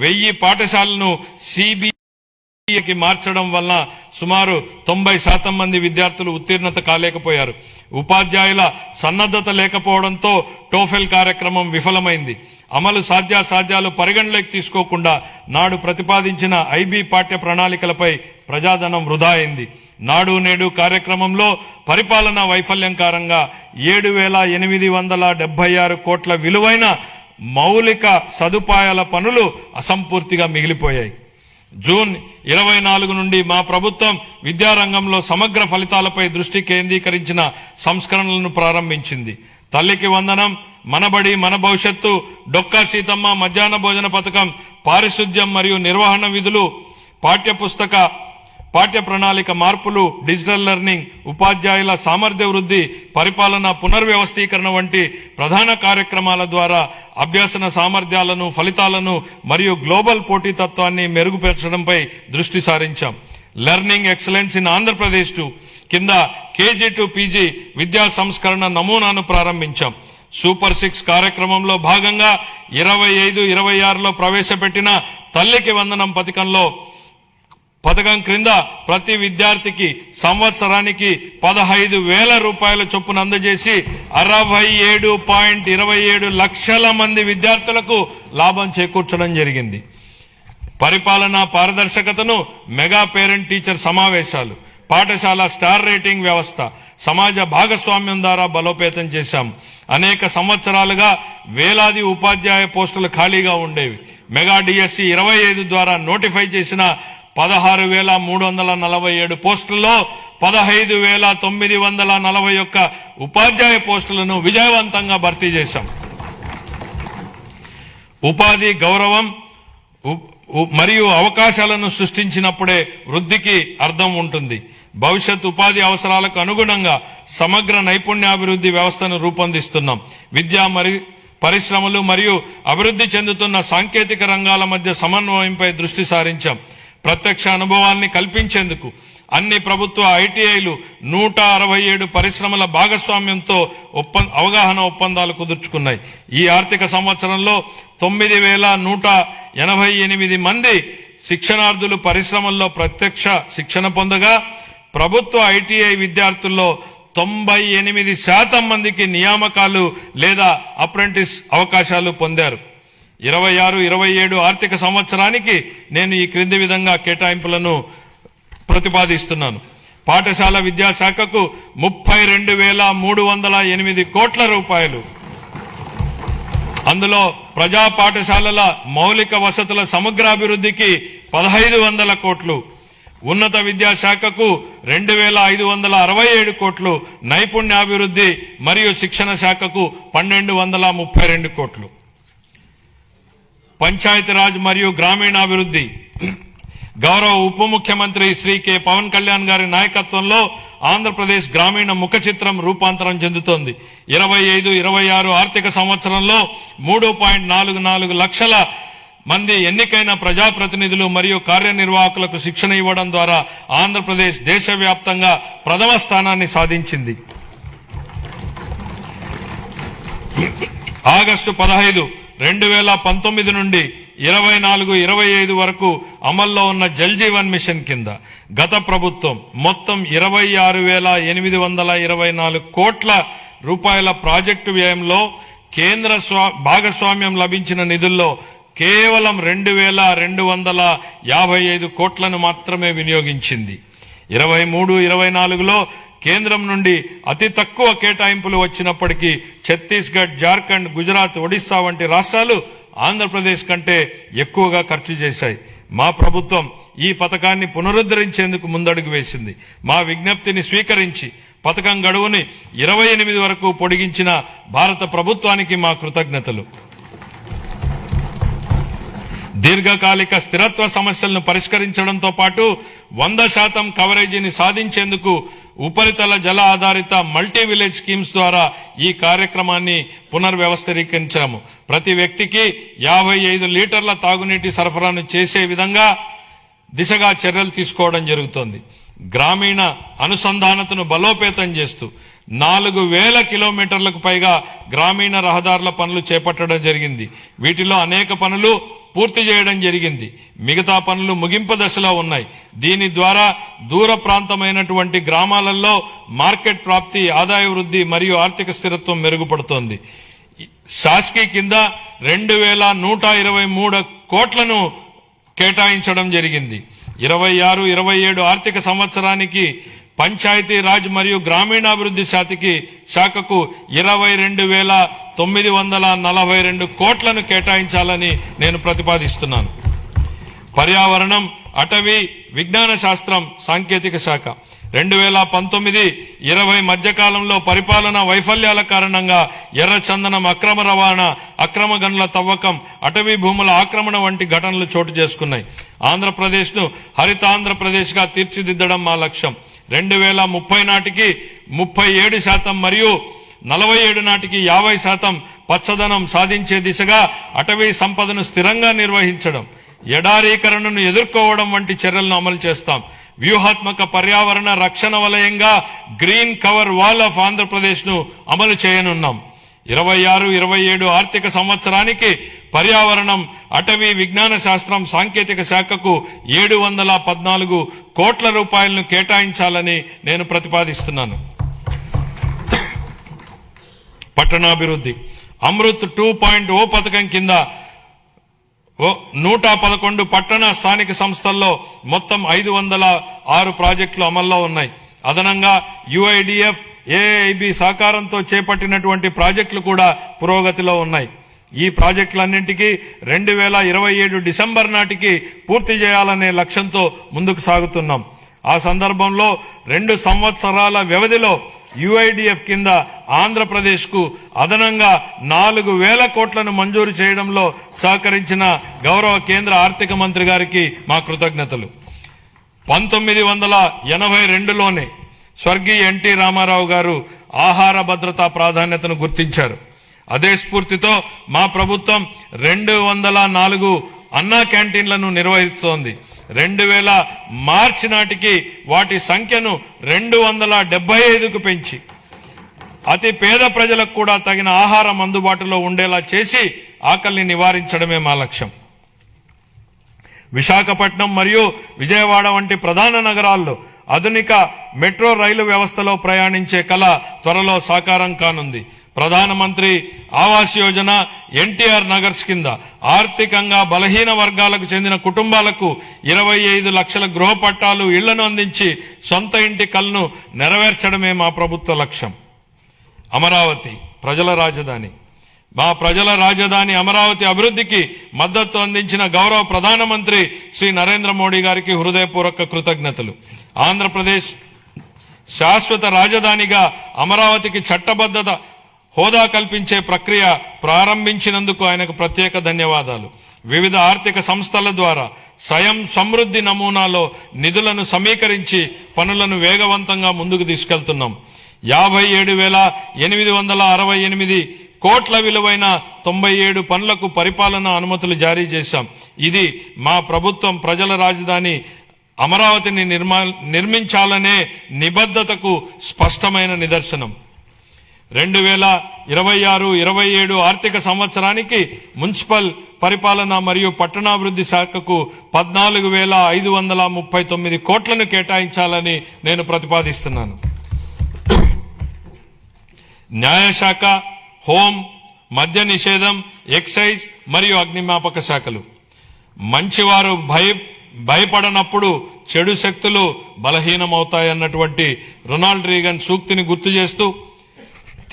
1000 పాఠశాలను సిబిఎస్ఈకి మార్చడం వల్ల సుమారు 90% మంది విద్యార్థులు ఉత్తీర్ణత కాలేకపోయారు. ఉపాధ్యాయుల సన్నద్ధత లేకపోవడంతో టోఫెల్ కార్యక్రమం విఫలమైంది. అమలు సాధ్యాసాధ్యాలు పరిగణలోకి తీసుకోకుండా నాడు ప్రతిపాదించిన ఐబీ పాఠ్య ప్రణాళికలపై ప్రజాధనం వృధా అయింది. నాడు నేడు కార్యక్రమంలో పరిపాలనా వైఫల్యం కారణంగా 7,876 కోట్ల విలువైన మౌలిక సదుపాయాల పనులు అసంపూర్తిగా మిగిలిపోయాయి. జూన్ 24 నుండి మా ప్రభుత్వం విద్యారంగంలో సమగ్ర ఫలితాలపై దృష్టి కేంద్రీకరించిన సంస్కరణలను ప్రారంభించింది. తల్లికి వందనం, మనబడి మన భవిష్యత్తు, డొక్కా సీతమ్మ మధ్యాహ్న భోజన పథకం, పారిశుద్ధ్యం మరియు నిర్వహణ విధులు, పాఠ్య ప్రణాళిక మార్పులు, డిజిటల్ లెర్నింగ్, ఉపాధ్యాయుల సామర్థ్య వృద్ధి, పరిపాలన పునర్వ్యవస్థీకరణ వంటి ప్రధాన కార్యక్రమాల ద్వారా అభ్యసన సామర్థ్యాలను, ఫలితాలను మరియు గ్లోబల్ పోటీతత్వాన్ని మెరుగుపరచడంపై దృష్టి సారించాం. లెర్నింగ్ ఎక్సలెన్స్ ఇన్ ఆంధ్రప్రదేశ్ కింద కేజీ టు పీజీ విద్యా సంస్కరణ నమూనాను ప్రారంభించాం. సూపర్ 6 కార్యక్రమంలో భాగంగా 25-26లో ప్రవేశపెట్టిన తల్లికి వందనం పథకం క్రింద ప్రతి విద్యార్థికి సంవత్సరానికి 15,000 రూపాయల చొప్పున అందజేసి 67.27 లక్షల మంది విద్యార్థులకు లాభం చేకూర్చడం జరిగింది. పరిపాలనా పారదర్శకతను మెగా పేరెంట్ టీచర్ సమావేశాలు, పాఠశాల స్టార్ రేటింగ్ వ్యవస్థ, సమాజ భాగస్వామ్యం ద్వారా బలోపేతం చేశాం. అనేక సంవత్సరాలుగా వేలాది ఉపాధ్యాయ పోస్టులు ఖాళీగా ఉండేవి. మెగా డిఎస్సి 25 ద్వారా నోటిఫై చేసిన 16,347 పోస్టుల్లో 15,941 ఉపాధ్యాయ పోస్టులను విజయవంతంగా భర్తీ చేశాం. ఉపాధి గౌరవం మరియు అవకాశాలను సృష్టించినప్పుడే వృద్ధికి అర్థం ఉంటుంది. భవిష్యత్ ఉపాధి అవసరాలకు అనుగుణంగా సమగ్ర నైపుణ్యాభివృద్ధి వ్యవస్థను రూపొందిస్తున్నాం. విద్య మరియు పరిశ్రమలు మరియు అభివృద్ధి చెందుతున్న సాంకేతిక రంగాల మధ్య సమన్వయంపై దృష్టి సారించాం. ప్రత్యక్ష అనుభవాల్ని కల్పించేందుకు అన్ని ప్రభుత్వ ఐటీఐలు 167 పరిశ్రమల భాగస్వామ్యంతో అవగాహన ఒప్పందాలు కుదుర్చుకున్నాయి. ఈ ఆర్థిక సంవత్సరంలో 9,188 మంది శిక్షణార్థులు పరిశ్రమల్లో ప్రత్యక్ష శిక్షణ పొందగా ప్రభుత్వ ఐటీఐ విద్యార్థుల్లో 98% మందికి నియామకాలు లేదా అప్రెంటిస్ అవకాశాలు పొందారు. 26-27 ఆర్థిక సంవత్సరానికి నేను ఈ క్రింది విధంగా కేటాయింపులను ప్రతిపాదిస్తున్నాను. పాఠశాల విద్యాశాఖకు 32,308 కోట్ల రూపాయలు. అందులో ప్రజా పాఠశాలల మౌలిక వసతుల సమగ్రాభివృద్ధికి 1,500 కోట్లు, ఉన్నత విద్యాశాఖకు 2,567 కోట్లు, నైపుణ్యాభివృద్ధి మరియు శిక్షణ శాఖకు 1,232 కోట్లు. పంచాయతీరాజ్ మరియు గ్రామీణాభివృద్ధి గౌరవ ఉప ముఖ్యమంత్రి శ్రీ కె పవన్ కళ్యాణ్ గారి నాయకత్వంలో ఆంధ్రప్రదేశ్ గ్రామీణ ముఖ చిత్రం రూపాంతరం చెందుతోంది. 25-26 ఆర్థిక సంవత్సరంలో 3.44 లక్షల మంది ఎన్నికైన ప్రజాప్రతినిధులు మరియు కార్యనిర్వాహకులకు శిక్షణ ఇవ్వడం ద్వారా ఆంధ్రప్రదేశ్ దేశవ్యాప్తంగా ప్రథమ స్థానాన్ని సాధించింది. ఆగస్టు 15, 2019 నుండి 24-25 వరకు అమల్లో ఉన్న జల్ జీవన్ మిషన్ కింద గత ప్రభుత్వం మొత్తం 26,824 కోట్ల రూపాయల ప్రాజెక్టు వ్యయంలో కేంద్ర భాగస్వామ్యం లభించిన నిధుల్లో కేవలం 2,255 కోట్లను మాత్రమే వినియోగించింది. 23-24లో కేంద్రం నుండి అతి తక్కువ కేటాయింపులు వచ్చినప్పటికీ ఛత్తీస్గఢ్, జార్ఖండ్, గుజరాత్, ఒడిశా వంటి రాష్ట్రాలు ఆంధ్రప్రదేశ్ కంటే ఎక్కువగా ఖర్చు చేశాయి. మా ప్రభుత్వం ఈ పథకాన్ని పునరుద్ధరించేందుకు ముందడుగు వేసింది. మా విజ్ఞప్తిని స్వీకరించి పథకం గడువుని 28 వరకు పొడిగించిన భారత ప్రభుత్వానికి మా కృతజ్ఞతలు. దీర్ఘకాలిక స్థిరత్వ సమస్యలను పరిష్కరించడంతో పాటు 100% కవరేజీని సాధించేందుకు ఉపరితల జల ఆధారిత మల్టీ విలేజ్ స్కీమ్స్ ద్వారా ఈ కార్యక్రమాన్ని పునర్వ్యవస్థీకరించాము. ప్రతి వ్యక్తికి 55 లీటర్ల తాగునీటి సరఫరాను చేసే విధంగా దిశగా చర్యలు తీసుకోవడం జరుగుతోంది. గ్రామీణ అనుసంధానతను బలోపేతం చేస్తూ 4,000 కిలోమీటర్లకు పైగా గ్రామీణ రహదారుల పనులు చేపట్టడం జరిగింది. వీటిలో అనేక పనులు పూర్తి చేయడం జరిగింది. మిగతా పనులు ముగింపు దశలో ఉన్నాయి. దీని ద్వారా దూర ప్రాంతమైనటువంటి గ్రామాలలో మార్కెట్ ప్రాప్తి, ఆదాయ వృద్ధి మరియు ఆర్థిక స్థిరత్వం మెరుగుపడుతోంది. శాస్కీ కింద 2,123 కోట్లను కేటాయించడం జరిగింది. 26-27 ఆర్థిక సంవత్సరానికి పంచాయతీ రాజ్ మరియు గ్రామీణాభివృద్ధి శాఖకు 22,942 కోట్లను కేటాయించాలని నేను ప్రతిపాదిస్తున్నాను. పర్యావరణం, అటవీ, విజ్ఞాన శాస్త్రం, సాంకేతిక శాఖ 2019-20 మధ్యకాలంలో పరిపాలనా వైఫల్యాల కారణంగా ఎర్రచందనం అక్రమ రవాణా, అక్రమ గనుల తవ్వకం, అటవీ భూముల ఆక్రమణ వంటి ఘటనలు చోటు చేసుకున్నాయి. ఆంధ్రప్రదేశ్ ను హరితాంధ్రప్రదేశ్ గా తీర్చిదిద్దడం మా లక్ష్యం. 2030 నాటికి 37% మరియు 47 నాటికి 50% పచ్చదనం సాధించే దిశగా అటవీ సంపదను స్థిరంగా నిర్వహించడం, ఎడారీకరణను ఎదుర్కోవడం వంటి చర్యలను అమలు చేస్తాం. వ్యూహాత్మక పర్యావరణ రక్షణ వలయంగా green cover wall of Andhra Pradesh ను అమలు చేయనున్నాం. 26-27 ఆర్థిక సంవత్సరానికి పర్యావరణం, అటవీ, విజ్ఞాన శాస్త్రం, సాంకేతిక శాఖకు 714 కోట్ల రూపాయలను కేటాయించాలని నేను ప్రతిపాదిస్తున్నాను. పట్టణాభివృద్ధి అమృత్ 2.0 పథకం కింద 111 పట్టణ స్థానిక సంస్థల్లో మొత్తం 506 ప్రాజెక్టులు అమల్లో ఉన్నాయి. అదనంగా UIDF, AIB సహకారంతో చేపట్టినటువంటి ప్రాజెక్టులు కూడా పురోగతిలో ఉన్నాయి. ఈ ప్రాజెక్టులన్నింటికీ 2027 డిసెంబర్ నాటికి పూర్తి చేయాలనే లక్ష్యంతో ముందుకు సాగుతున్నాం. ఆ సందర్భంలో 2 సంవత్సరాల వ్యవధిలో UIDF కింద ఆంధ్రప్రదేశ్ కు అదనంగా 4,000 కోట్లను మంజూరు చేయడంలో సహకరించిన గౌరవ కేంద్ర ఆర్థిక మంత్రి గారికి మా కృతజ్ఞతలు. 1982లోనే స్వర్గీయ NT రామారావు గారు ఆహార భద్రతా ప్రాధాన్యతను గుర్తించారు. అదే స్ఫూర్తితో మా ప్రభుత్వం 204 అన్నా క్యాంటీన్లను నిర్వహిస్తోంది. 2000 మార్చి నాటికి వాటి సంఖ్యను 275కు పెంచి అతి పేద ప్రజలకు కూడా తగిన ఆహారం అందుబాటులో ఉండేలా చేసి ఆకలిని నివారించడమే మా లక్ష్యం. విశాఖపట్నం మరియు విజయవాడ వంటి ప్రధాన నగరాల్లో ఆధునిక మెట్రో రైలు వ్యవస్థలో ప్రయాణించే కళ త్వరలో సాకారం కానుంది. ప్రధానమంత్రి ఆవాస్ యోజన, ఎన్టీఆర్ నగర్స్ కింద ఆర్థికంగా బలహీన వర్గాలకు చెందిన కుటుంబాలకు 25 లక్షల గృహ పట్టాలు, ఇళ్లను అందించి సొంత ఇంటి కలను నెరవేర్చడమే మా ప్రభుత్వ లక్ష్యం. అమరావతి ప్రజల రాజధాని. మా ప్రజల రాజధాని అమరావతి అభివృద్ధికి మద్దతు అందించిన గౌరవ ప్రధానమంత్రి శ్రీ నరేంద్ర మోడీ గారికి హృదయపూర్వక కృతజ్ఞతలు. ఆంధ్రప్రదేశ్ శాశ్వత రాజధానిగా అమరావతికి చట్టబద్ధత హోదా కల్పించే ప్రక్రియ ప్రారంభించినందుకు ఆయనకు ప్రత్యేక ధన్యవాదాలు. వివిధ ఆర్థిక సంస్థల ద్వారా స్వయం సమృద్ధి నమూనాలో నిధులను సమీకరించి పనులను వేగవంతంగా ముందుకు తీసుకెళ్తున్నాం. 57,868 కోట్ల విలువైన 97 పనులకు పరిపాలనా అనుమతులు జారీ చేశాం. ఇది మా ప్రభుత్వం ప్రజల రాజధాని అమరావతిని నిర్మించాలనే నిబద్ధతకు స్పష్టమైన నిదర్శనం. 2026-27 ఆర్థిక సంవత్సరానికి మున్సిపల్ పరిపాలన మరియు పట్టణాభివృద్ధి శాఖకు 14,539 కోట్లను కేటాయించాలని నేను ప్రతిపాదిస్తున్నాను. న్యాయశాఖ, హోం, మద్య నిషేధం, ఎక్సైజ్ మరియు అగ్నిమాపక శాఖలు. మంచివారు భయపడనప్పుడు చెడు శక్తులు బలహీనమవుతాయన్నటువంటి రొనాల్డ్ రీగన్ సూక్తిని గుర్తు చేస్తూ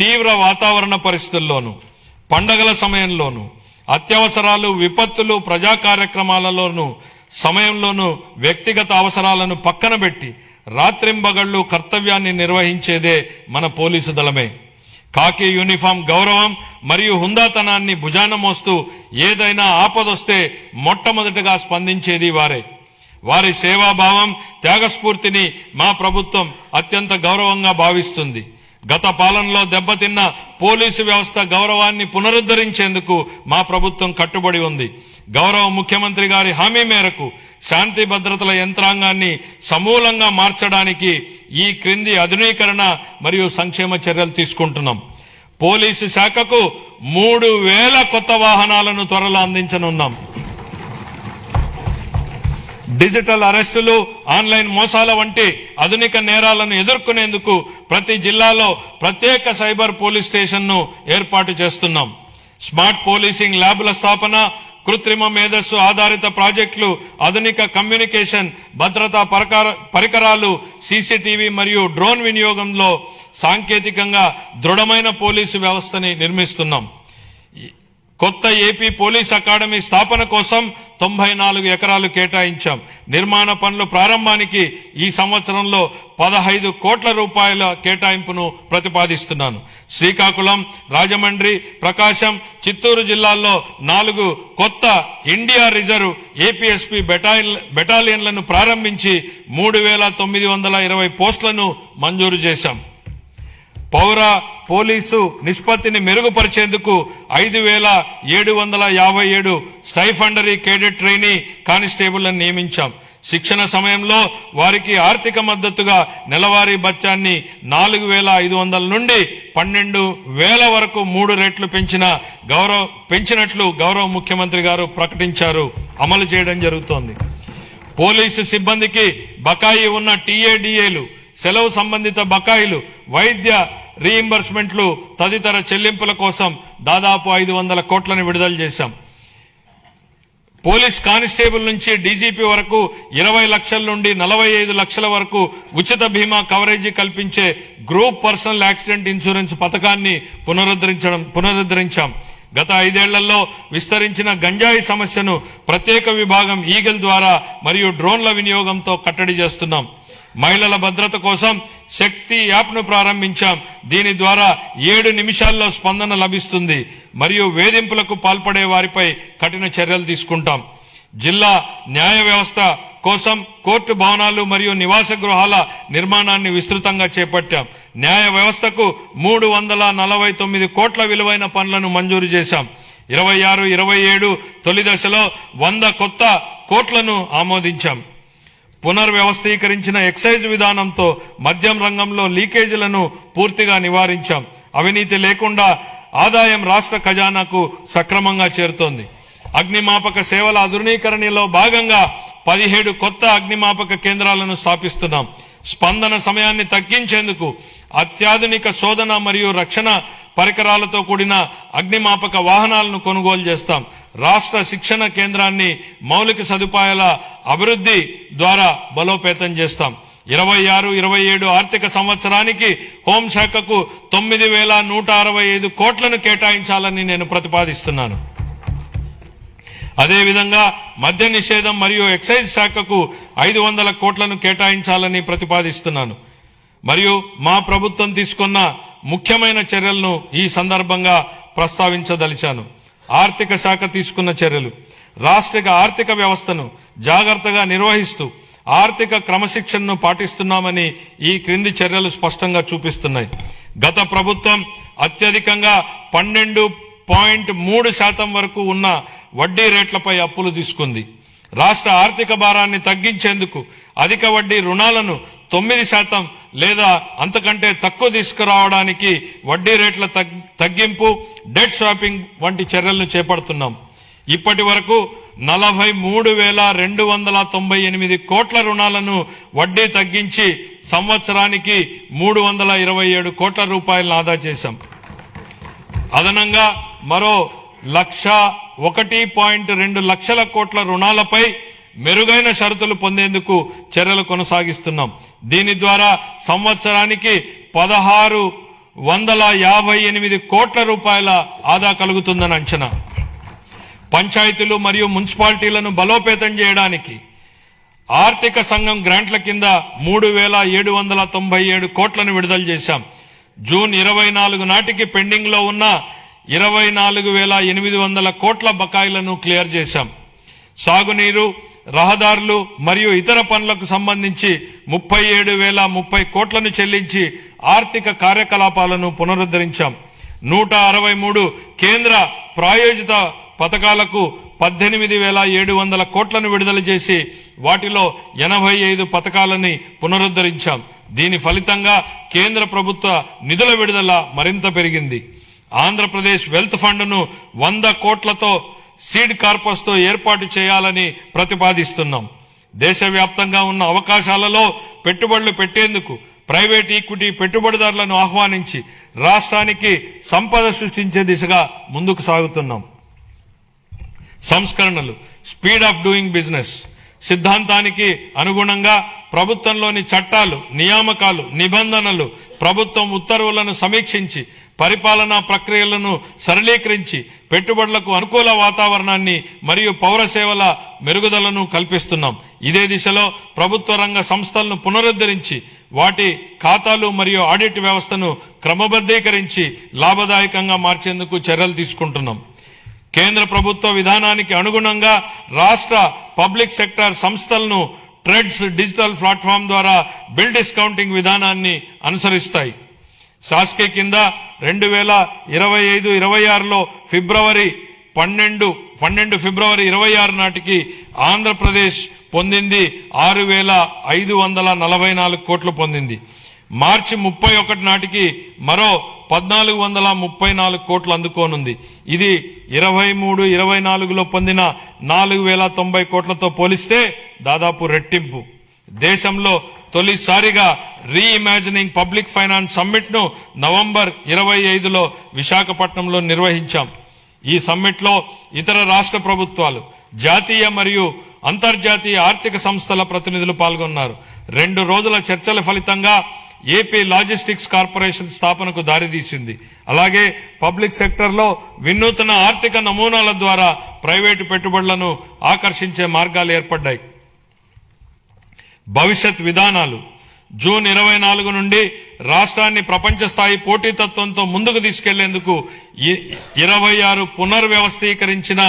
తీవ్ర వాతావరణ పరిస్థితుల్లోనూ, పండగల సమయంలోనూ, అత్యవసరాలు, విపత్తులు, ప్రజా కార్యక్రమాలలోనూ సమయంలోనూ వ్యక్తిగత అవసరాలను పక్కన పెట్టి రాత్రింబగళ్లు కర్తవ్యాన్ని నిర్వహించేదే మన పోలీసు దళమే. కాకి యూనిఫామ్ గౌరవం మరియు హుందాతనాన్ని భుజాన మోస్తూ ఏదైనా ఆపదొస్తే మొట్టమొదటగా స్పందించేది వారే. వారి సేవాభావం, త్యాగస్ఫూర్తిని మా ప్రభుత్వం అత్యంత గౌరవంగా భావిస్తుంది. గత పాలనలో దెబ్బతిన్న పోలీసు వ్యవస్థ గౌరవాన్ని పునరుద్ధరించేందుకు మా ప్రభుత్వం కట్టుబడి ఉంది. గౌరవ ముఖ్యమంత్రి గారి హామీ మేరకు శాంతి భద్రతల యంత్రాంగాన్ని సమూలంగా మార్చడానికి ఈ క్రింది ఆధునీకరణ మరియు సంక్షేమ చర్యలు తీసుకుంటున్నాం. పోలీసు శాఖకు 3,000 కొత్త వాహనాలను త్వరలో అందించనున్నాం. డిజిటల్ అరెస్టులు, ఆన్లైన్ మోసాల వంటి ఆధునిక నేరాలను ఎదుర్కొనేందుకు ప్రతి జిల్లాలో ప్రత్యేక సైబర్ పోలీస్ స్టేషన్ను ఏర్పాటు చేస్తున్నాం. స్మార్ట్ పోలీసింగ్ ల్యాబ్ల స్థాపన, కృత్రిమ మేధస్సు ఆధారిత ప్రాజెక్టులు, ఆధునిక కమ్యూనికేషన్ భద్రతా పరికరాలు, సీసీటీవీ మరియు డ్రోన్ వినియోగంలో సాంకేతికంగా దృఢమైన పోలీసు వ్యవస్థని నిర్మిస్తున్నాం. కొత్త ఏపీ పోలీస్ అకాడమీ స్థాపన కోసం 94 ఎకరాలు కేటాయించాం. నిర్మాణ పనుల ప్రారంభానికి ఈ సంవత్సరంలో 15 కోట్ల రూపాయల కేటాయింపును ప్రతిపాదిస్తున్నాను. శ్రీకాకుళం, రాజమండ్రి, ప్రకాశం, చిత్తూరు జిల్లాల్లో 4 కొత్త ఇండియా రిజర్వ్ ఏపీఎస్పీ బెటాలియన్లను ప్రారంభించి 3,920 పోస్టులను మంజూరు చేశాం. పౌర పోలీసు నిష్పత్తిని మెరుగుపరిచేందుకు 5,757 స్టైఫండరీ కేడెట్ ట్రైనీ కానిస్టేబుళ్లను నియమించాం. శిక్షణ సమయంలో వారికి ఆర్థిక మద్దతుగా నెలవారీ భత్యాన్ని 4,500 నుండి 12,000 వరకు 3 రెట్లు పెంచినట్లు గౌరవ ముఖ్యమంత్రి గారు ప్రకటించారు. అమలు చేయడం జరుగుతోంది. పోలీసు సిబ్బందికి బకాయి ఉన్న టీఏడీఏలు, సెలవు సంబంధిత బకాయిలు, వైద్య రీయింబర్స్మెంట్లు తదితర చెల్లింపుల కోసం దాదాపు 500 కోట్లను విడుదల చేశాం. పోలీస్ కానిస్టేబుల్ నుంచి డీజీపీ వరకు 20 లక్షల నుండి 45 లక్షల వరకు ఉచిత బీమా కవరేజీ కల్పించే గ్రూప్ పర్సనల్ యాక్సిడెంట్ ఇన్సూరెన్స్ పథకాన్ని పునరుద్ధరించాం. గత 5 ఏళ్లలో విస్తరించిన గంజాయి సమస్యను ప్రత్యేక విభాగం ఈగల్ ద్వారా మరియు డ్రోన్ల వినియోగంతో కట్టడి చేస్తున్నాం. మహిళల భద్రత కోసం శక్తి యాప్ను ప్రారంభించాం. దీని ద్వారా 7 నిమిషాల్లో స్పందన లభిస్తుంది మరియు వేధింపులకు పాల్పడే వారిపై కఠిన చర్యలు తీసుకుంటాం. జిల్లా న్యాయ వ్యవస్థ కోసం కోర్టు భవనాలు మరియు నివాస గృహాల నిర్మాణాన్ని విస్తృతంగా చేపట్టాం. న్యాయ వ్యవస్థకు 349 కోట్ల విలువైన పనులను మంజూరు చేశాం. 26-27 తొలి దశలో 100 కొత్త కోట్లను ఆమోదించాం. పునర్వ్యవస్థీకరించిన ఎక్సైజ్ విధానంతో మద్యం రంగంలో లీకేజీలను పూర్తిగా నివారించాం. అవినీతి లేకుండా ఆదాయం రాష్ట్ర ఖజానాకు సక్రమంగా చేరుతోంది. అగ్నిమాపక సేవల ఆధునీకరణలో భాగంగా 17 కొత్త అగ్నిమాపక కేంద్రాలను స్థాపిస్తున్నాం. స్పందన సమయాన్ని తగ్గించేందుకు అత్యాధునిక శోధన మరియు రక్షణ పరికరాలతో కూడిన అగ్నిమాపక వాహనాలను కొనుగోలు చేస్తాం. రాష్ట్ర శిక్షణ కేంద్రాన్ని మౌలిక సదుపాయాల అభివృద్ధి ద్వారా బలోపేతం చేస్తాం. 26-27 ఆర్థిక సంవత్సరానికి హోంశాఖకు 9,165 కోట్లను కేటాయించాలని నేను ప్రతిపాదిస్తున్నాను. అదేవిధంగా మద్య నిషేధం మరియు ఎక్సైజ్ శాఖకు 500 కోట్లను కేటాయించాలని ప్రతిపాదిస్తున్నాను. మరియు మా ప్రభుత్వం తీసుకున్న ముఖ్యమైన చర్యలను ఈ సందర్భంగా ప్రస్తావించదలిచాను. ఆర్థిక శాఖ తీసుకున్న చర్యలు: రాష్ట్ర ఆర్థిక వ్యవస్థను జాగ్రత్తగా నిర్వహిస్తూ ఆర్థిక క్రమశిక్షణను పాటిస్తున్నామని ఈ క్రింది చర్యలు స్పష్టంగా చూపిస్తున్నాయి. గత ప్రభుత్వం అత్యధికంగా 12.3% వరకు ఉన్న వడ్డీ రేట్లపై అప్పులు తీసుకుంది. రాష్ట్ర ఆర్థిక భారాన్ని తగ్గించేందుకు అధిక వడ్డీ రుణాలను 9% లేదా అంతకంటే తక్కువ తీసుకురావడానికి వడ్డీ రేట్ల తగ్గింపు, డెట్ స్వాపింగ్ వంటి చర్యలను చేపడుతున్నాం. ఇప్పటి వరకు 43,298 కోట్ల రుణాలను వడ్డీ తగ్గించి సంవత్సరానికి 327 కోట్ల రూపాయలను ఆదా చేశాం. అదనంగా మరో 1.2 లక్షల కోట్ల రుణాలపై మెరుగైన షరతులు పొందేందుకు చర్యలు కొనసాగిస్తున్నాం. దీని ద్వారా సంవత్సరానికి 1,658 కోట్ల రూపాయల ఆదా కలుగుతుందని అంచనా. పంచాయతీలు మరియు మున్సిపాలిటీలను బలోపేతం చేయడానికి ఆర్థిక సంఘం గ్రాంట్ల కింద 3,797 కోట్లను విడుదల చేశాం. జూన్ 24 నాటికి పెండింగ్ లో ఉన్న 24,800 కోట్ల బకాయిలను క్లియర్ చేశాం. సాగునీరు, రహదారులు మరియు ఇతర పనులకు సంబంధించి 37,030 కోట్లను చెల్లించి ఆర్థిక కార్యకలాపాలను పునరుద్ధరించాం. 163 కేంద్ర ప్రాయోజిత పథకాలకు 18,700 కోట్లను విడుదల చేసి వాటిలో 85 పథకాలని పునరుద్ధరించాం. దీని ఫలితంగా కేంద్ర ప్రభుత్వ నిధుల విడుదల మరింత పెరిగింది. ఆంధ్రప్రదేశ్ వెల్త్ ఫండ్ను 100 కోట్లతో సీడ్ కార్పస్ తో ఏర్పాటు చేయాలని ప్రతిపాదిస్తున్నాం. దేశవ్యాప్తంగా ఉన్న అవకాశాలలో పెట్టుబడులు పెట్టేందుకు ప్రైవేట్ ఈక్విటీ పెట్టుబడిదారులను ఆహ్వానించి రాష్ట్రానికి సంపద సృష్టించే దిశగా ముందుకు సాగుతున్నాం. సంస్కరణలు, స్పీడ్ ఆఫ్ డూయింగ్ బిజినెస్ సిద్ధాంతానికి అనుగుణంగా ప్రభుత్వంలోని చట్టాలు, నియామకాలు, నిబంధనలు, ప్రభుత్వం ఉత్తర్వులను సమీక్షించి పరిపాలనా ప్రక్రియలను సరళీకరించి పెట్టుబడులకు అనుకూల వాతావరణాన్ని మరియు పౌర సేవల మెరుగుదలను కల్పిస్తున్నాం. ఇదే దిశలో ప్రభుత్వ రంగ సంస్థలను పునరుద్ధరించి వాటి ఖాతాలు మరియు ఆడిట్ వ్యవస్థను క్రమబద్ధీకరించి లాభదాయకంగా మార్చేందుకు చర్యలు తీసుకుంటున్నాం. కేంద్ర ప్రభుత్వ విధానానికి అనుగుణంగా రాష్ట్ర పబ్లిక్ సెక్టార్ సంస్థలను ట్రెడ్స్ డిజిటల్ ప్లాట్ఫామ్ ద్వారా బిల్ డిస్కౌంటింగ్ విధానాన్ని అనుసరిస్తాయి. శాసకి కింద 2025-26లో ఫిబ్రవరి 12 ఫిబ్రవరి 26 నాటికి ఆంధ్రప్రదేశ్ పొందింది 6,544 కోట్లు పొందింది. మార్చి 31 నాటికి మరో 1,434 కోట్లు అందుకోనుంది. ఇది 23-24లో పొందిన 4,090 కోట్లతో పోలిస్తే దాదాపు రెట్టింపు. దేశంలో తొలిసారిగా రీఇమాజినింగ్ పబ్లిక్ ఫైనాన్స్ సమ్మిట్ ను నవంబర్ 25లో విశాఖపట్నంలో నిర్వహించాం. ఈ సమ్మిట్ లో ఇతర రాష్ట్ర ప్రభుత్వాలు, జాతీయ మరియు అంతర్జాతీయ ఆర్థిక సంస్థల ప్రతినిధులు పాల్గొన్నారు. 2 రోజుల చర్చల ఫలితంగా ఏపీ లాజిస్టిక్స్ కార్పొరేషన్ స్థాపనకు దారితీసింది. అలాగే పబ్లిక్ సెక్టర్లో వినూత్న ఆర్థిక నమూనాల ద్వారా ప్రైవేటు పెట్టుబడులను ఆకర్షించే మార్గాలు ఏర్పడ్డాయి. భవిష్యత్ విధానాలు: జూన్ 24 నుండి రాష్ట్రాన్ని ప్రపంచ స్థాయి పోటీతత్వంతో ముందుకు తీసుకెళ్లేందుకు 26 పునర్వ్యవస్థీకరించిన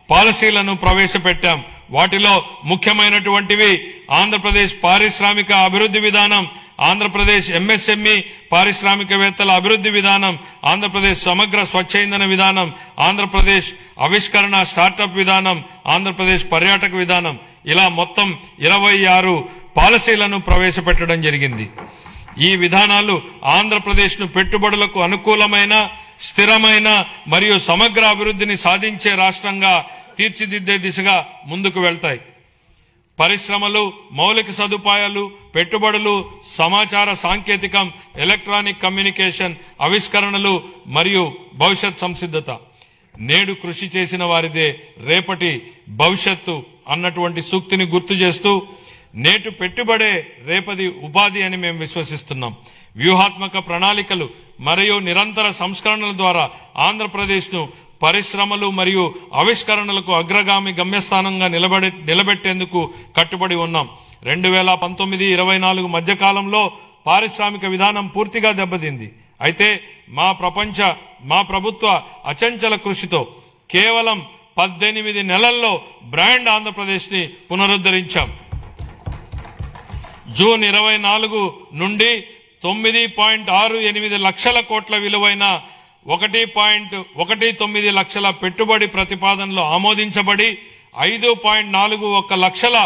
పాలసీలను ప్రవేశపెట్టాం. వాటిలో ముఖ్యమైనటువంటివి ఆంధ్రప్రదేశ్ పారిశ్రామిక అభివృద్ధి విధానం, ఆంధ్రప్రదేశ్ ఎంఎస్ఎంఈ పారిశ్రామికవేత్తల అభివృద్ధి విధానం, ఆంధ్రప్రదేశ్ సమగ్ర స్వచ్ఛ ఇంధన విధానం, ఆంధ్రప్రదేశ్ ఆవిష్కరణ స్టార్టప్ విధానం, ఆంధ్రప్రదేశ్ పర్యాటక విధానం. ఇలా మొత్తం 26 పాలసీలను ప్రవేశపెట్టడం జరిగింది. ఈ విధానాలు ఆంధ్రప్రదేశ్ ను పెట్టుబడులకు అనుకూలమైన, స్థిరమైన మరియు సమగ్ర అభివృద్ధిని సాధించే రాష్ట్రంగా తీర్చిదిద్దే దిశగా ముందుకు వెళ్తాయి. పరిశ్రమలు, మౌలిక సదుపాయాలు, పెట్టుబడులు, సమాచార సాంకేతికం, ఎలక్ట్రానిక్ కమ్యూనికేషన్, ఆవిష్కరణలు మరియు భవిష్యత్ సంసిద్ధత. నేడు కృషి చేసిన వారిదే రేపటి భవిష్యత్తు అన్నటువంటి సూక్తిని గుర్తు చేస్తూ నేటి పెట్టుబడే రేపటి ఉపాధి అని మేము విశ్వసిస్తున్నాం. వ్యూహాత్మక ప్రణాళికలు మరియు నిరంతర సంస్కరణల ద్వారా ఆంధ్రప్రదేశ్ను పరిశ్రమలు మరియు ఆవిష్కరణలకు అగ్రగామి గమ్యస్థానంగా నిలబెట్టేందుకు కట్టుబడి ఉన్నాం. 2019-24 మధ్యకాలంలో పారిశ్రామిక విధానం పూర్తిగా దెబ్బతింది. అయితే మా ప్రభుత్వ అచంచల కృషితో కేవలం 18 నెలల్లో బ్రాండ్ ఆంధ్రప్రదేశ్ ని పునరుద్ధరించాం. జూన్ 24 నుండి 9.68 లక్షల కోట్ల విలువైన 1.19 లక్షల పెట్టుబడి ప్రతిపాదనలు ఆమోదించబడి 5.41 లక్షల